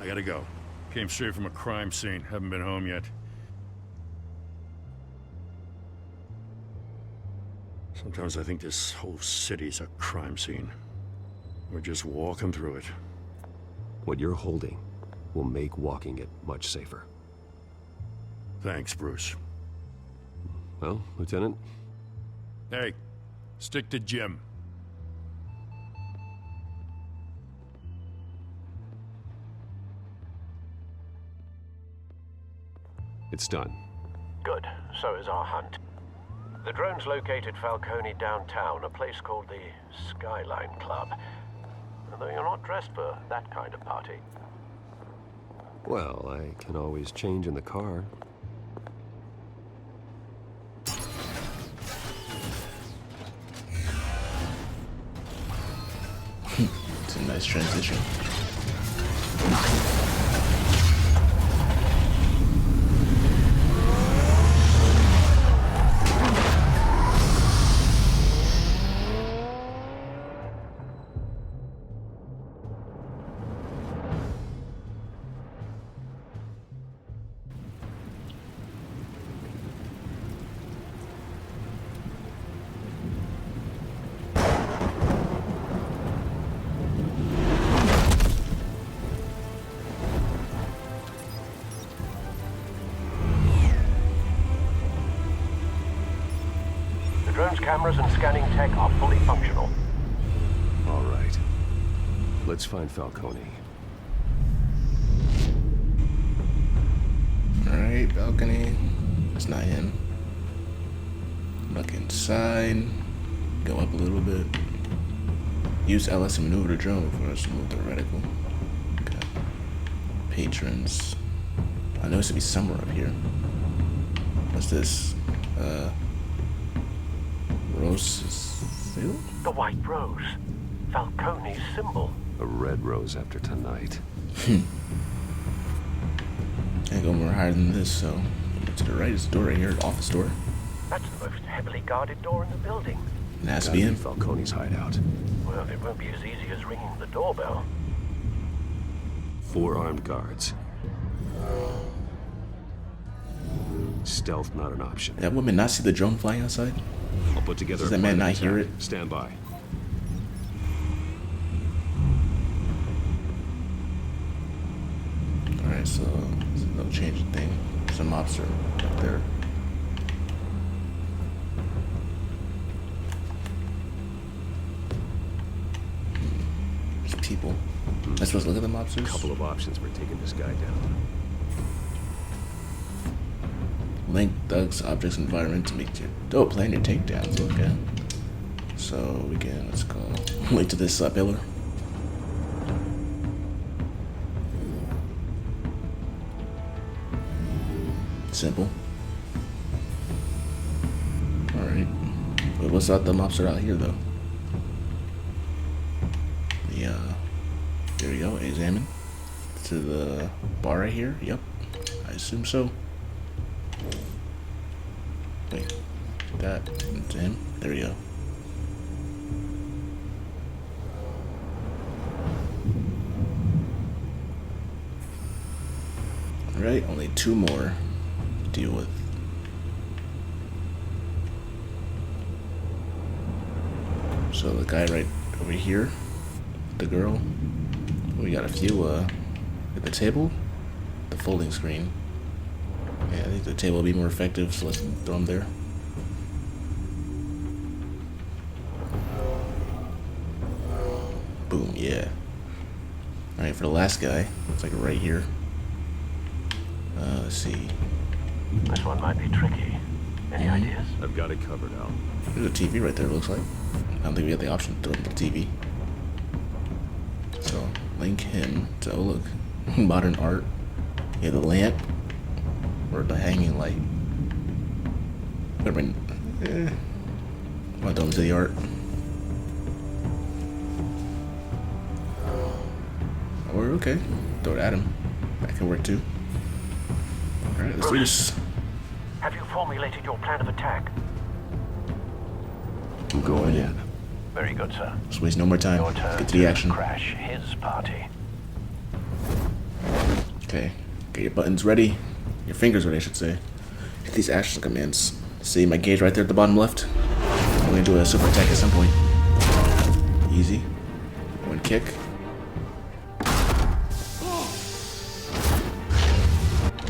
I gotta go. Came straight from a crime scene. Haven't been home yet. Sometimes I think this whole city's a crime scene. We're just walking through it. What you're holding will make walking it much safer. Thanks, Bruce. Well, Lieutenant? Hey, stick to Jim. It's done. Good. So is our hunt. The drones located Falcone downtown, a place called the Skyline Club. Although you're not dressed for that kind of party. Well, I can always change in the car. It's a nice transition. Surveillance cameras and scanning tech are fully functional. All right. Let's find Falcone. Alright, balcony. It's not him. Look inside. Go up a little bit. Use LS to maneuver the drone for us to move the reticle. Okay. Patrons. I know it's to be somewhere up here. What's this? Rose. The white rose. Falcone's symbol. A red rose after tonight. Can't go more higher than this, so to the right is the door right here, office door. That's the most heavily guarded door in the building. It has to be him. Falcone's hideout. Well, it won't be as easy as ringing the doorbell. 4 armed guards. Stealth not an option. Did that woman not see the drone flying outside? I'll put together. Does that man not hear it? Stand by. Alright, so no change of thing. Some mobster up there. There's people. Am I supposed to look at the mobsters? A couple of options for taking this guy down. Link thugs, objects, environment to make your... Oh, plan your takedowns, okay. So, we can, let's go link to this pillar. Simple. Alright. Wait, what's out the mobster out here, though? Yeah. There we go, examine. To the bar right here? Yep. I assume so. Wait, that to him. There we go. Alright, only 2 more to deal with. So the guy right over here, the girl. We got a few at the table, the folding screen. Yeah, I think the table will be more effective, so let's throw them there. Boom, yeah. Alright, for the last guy, it's like right here. Let's see. This one might be tricky. Any ideas? I've got it covered, Al. There's a TV right there, it looks like. I don't think we have the option to throw the TV. So, link him to, oh look, modern art. Yeah, the lamp. Or the hanging light. Whatever. Want to to the art. Or okay, throw it at him. That can work too. All right, let's do this. Have you formulated your plan of attack? I'm going in. Very good, sir. Let's waste no more time. Your turn Get to the action. Crash his party. Okay, get your buttons ready. Your fingers ready, I should say. Hit these action commands. See my gauge right there at the bottom left? I'm gonna do a super attack at some point. Easy. One kick.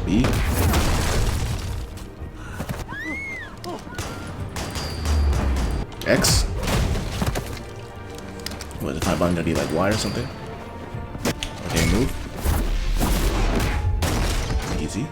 B. X. What, if my button gonna be like Y or something? Okay, move. Easy.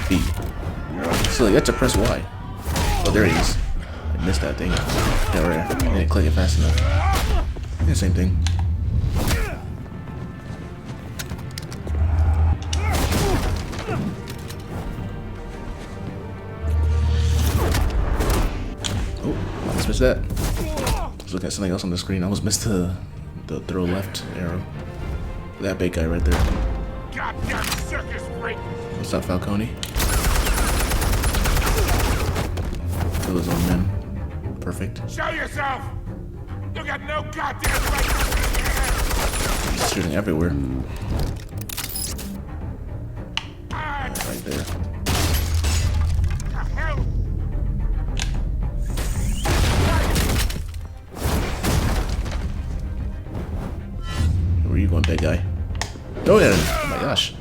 B. So you have to press Y. Oh, there he is. I missed that thing. Yeah, right. I didn't click it fast enough. Yeah, same thing. Oh, I almost missed that. I was looking at something else on the screen. I almost missed the throw left arrow. That big guy right there. Goddamn circus freak! What's up, Falcone? Kill his own men. Perfect. Show yourself! You got no goddamn right! He's shooting everywhere. Right there. big guy. Oh yeah! Oh my gosh.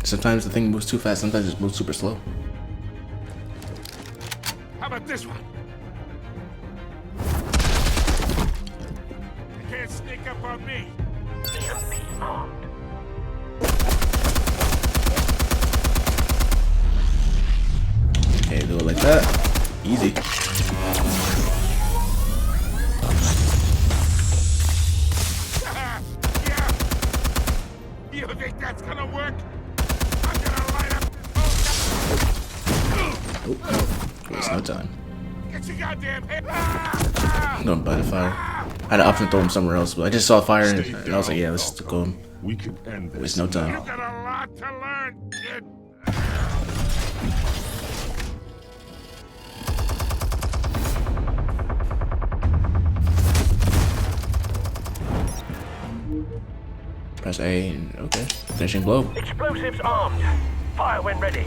Sometimes the thing moves too fast, sometimes it moves super slow. How about this one? You can't sneak up on me. Okay, do it like that. Easy. You think that's gonna work? I'm gonna light up this Oh, waste no time. Get your goddamn head. I'm going by the fire. I had an option to throw him somewhere else, but I just saw fire and I was like, yeah, let's go. We can end this. Waste no time. You got a lot to learn, kid. Press A and okay. Finishing blow. Explosives armed. Fire when ready.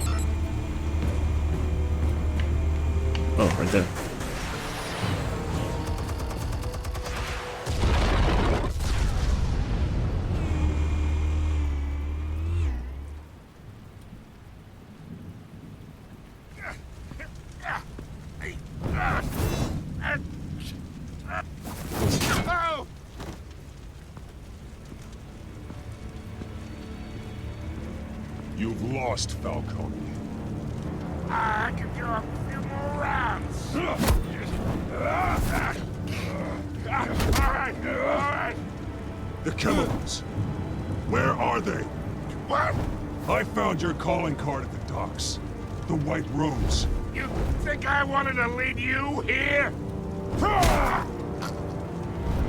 Oh, right there. Oh! You've lost, Falcone. I can do a few more rounds. All right. The chemicals. Where are they? What? I found your calling card at the docks. The White Rose. You think I wanted to lead you here?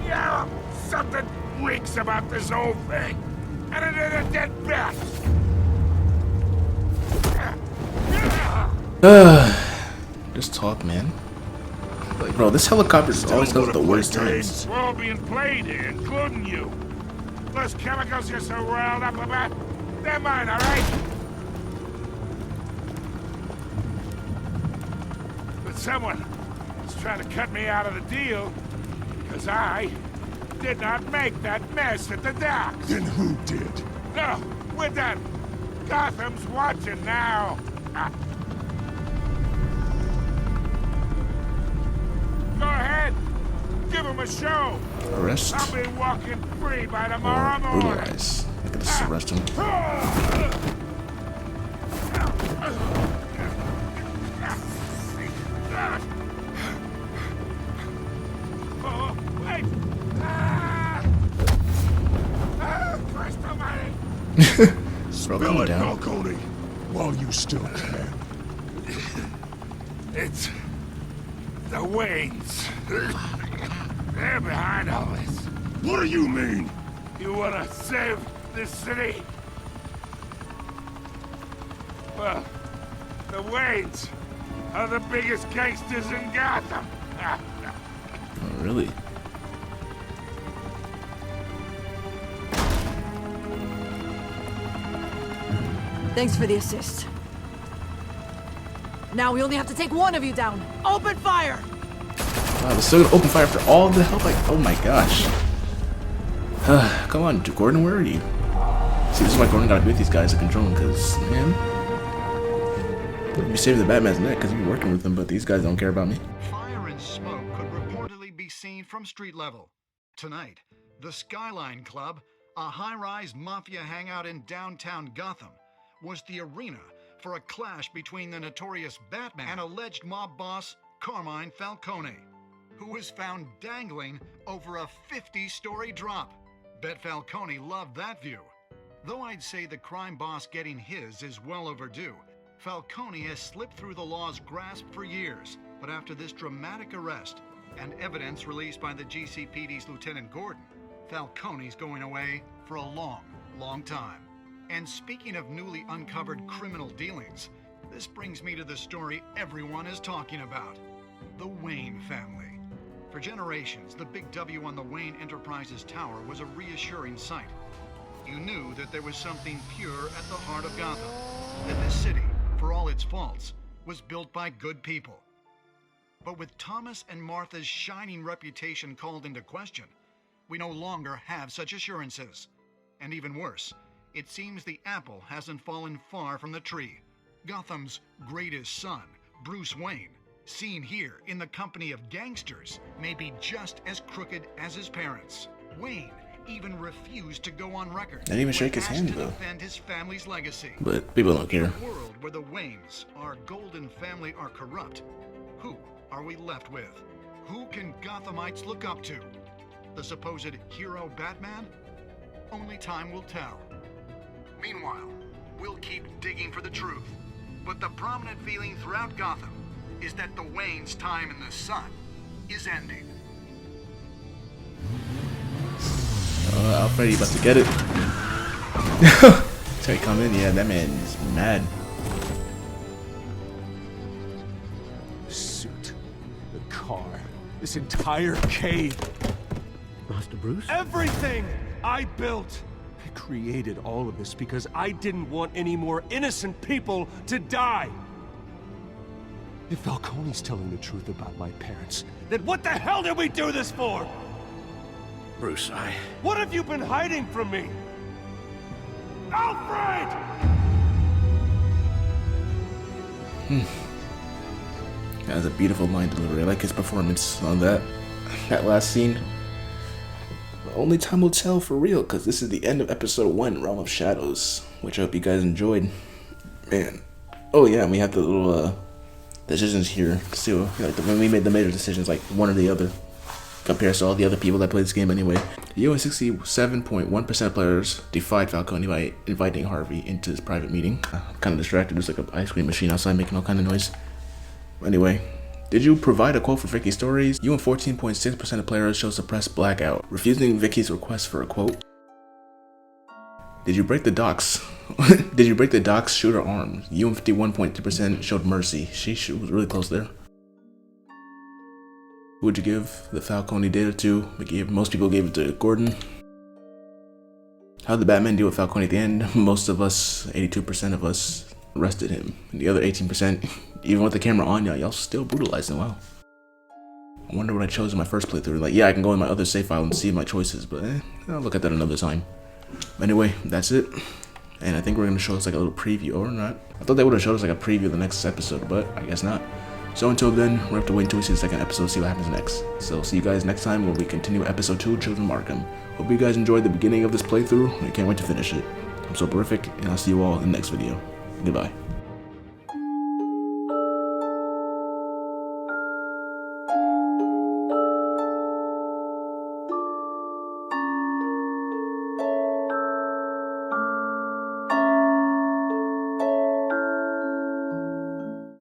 Yeah, something weaks about this whole thing. And it is a dead bat. Just talk, man. Like, bro, this helicopter always goes at the worst times. We're all being played here, including you. Those chemicals you're so riled up about, they're mine, all right? But someone is trying to cut me out of the deal because I did not make that mess at the docks. Then who did? No, we're done. Gotham's watching now. Go ahead. Give him a show. Arrest. I'll be walking free by tomorrow Or morning. brutalize. Look at this, arrest him. Oh, wait. Christ almighty. Spill it, down. Falcone, while you still can. It's the Waynes. They're behind all this. What do you mean? You wanna save this city? Well, the Waynes are the biggest gangsters in Gotham. Oh, really? Thanks for the assist. Now we only have to take one of you down. Open fire! Wow, they're still gonna open fire for all the help. Like, oh my gosh. Come on, Gordon, where are you? See, this is why Gordon gotta be with these guys to control them, because, man, you'd be saving the Batman's neck because you'd be working with them, but these guys don't care about me. Fire and smoke could reportedly be seen from street level. Tonight, the Skyline Club, a high-rise mafia hangout in downtown Gotham, was the arena for a clash between the notorious Batman and alleged mob boss Carmine Falcone, who was found dangling over a 50-story drop. Bet Falcone loved that view. Though I'd say the crime boss getting his is well overdue, Falcone has slipped through the law's grasp for years. But after this dramatic arrest and evidence released by the GCPD's Lieutenant Gordon, Falcone's going away for a long, long time. And speaking of newly uncovered criminal dealings, this brings me to the story everyone is talking about: the Wayne family. For generations, the big W on the Wayne Enterprises Tower was a reassuring sight. You knew that there was something pure at the heart of Gotham, that this city, for all its faults, was built by good people. But with Thomas and Martha's shining reputation called into question, we no longer have such assurances. And even worse, it seems the apple hasn't fallen far from the tree. Gotham's greatest son, Bruce Wayne, seen here in the company of gangsters, may be just as crooked as his parents. Wayne even refused to go on record. Didn't even shake his hand, though. Defend his family's legacy. But people don't care. In a world where the Waynes, our golden family, are corrupt, who are we left with? Who can Gothamites look up to? The supposed hero Batman? Only time will tell. Meanwhile, we'll keep digging for the truth. But the prominent feeling throughout Gotham is that the Waynes' time in the sun is ending. Alfred, you about to get it? Sorry, come in. Yeah, that man is mad. The suit, the car, this entire cave. Master Bruce? Everything I built. I created all of this because I didn't want any more innocent people to die. If Falcone's telling the truth about my parents, then what the hell did we do this for? Bruce, What have you been hiding from me? Alfred! That was a beautiful line delivery. I like his performance on that last scene. Only time will tell for real, because this is the end of episode 1, Realm of Shadows, which I hope you guys enjoyed. Man. Oh yeah, and we have the little decisions here too. Like when we made the major decisions, like one or the other, compared to all the other people that play this game anyway. US 67.1% of players defied Falcone by inviting Harvey into his private meeting. I'm kind of distracted. There's like an ice cream machine outside making all kind of noise. Anyway, did you provide a quote for Vicky's stories? You and 14.6% of players chose suppressed blackout, refusing Vicky's request for a quote. Did you break the docks? Did you break the docks? Shoot her arm. You and 51.2% showed mercy. She was really close there. Who would you give the Falcone data to? Most people gave it to Gordon. How did the Batman deal with Falcone at the end? Most of us, 82% of us, arrested him. And the other 18%, even with the camera on y'all still brutalized him. Wow. I wonder what I chose in my first playthrough. Like, yeah, I can go in my other save file and see my choices, but I'll look at that another time. Anyway, that's it. And I think we're going to show us like a little preview, or not. I thought they would have showed us like a preview of the next episode, but I guess not. So until then, we'll have to wait until we see the second episode, see what happens next. So see you guys next time when we continue episode 2, Children of Arkham. Hope you guys enjoyed the beginning of this playthrough. I can't wait to finish it. I'm so perfect, and I'll see you all in the next video. Goodbye.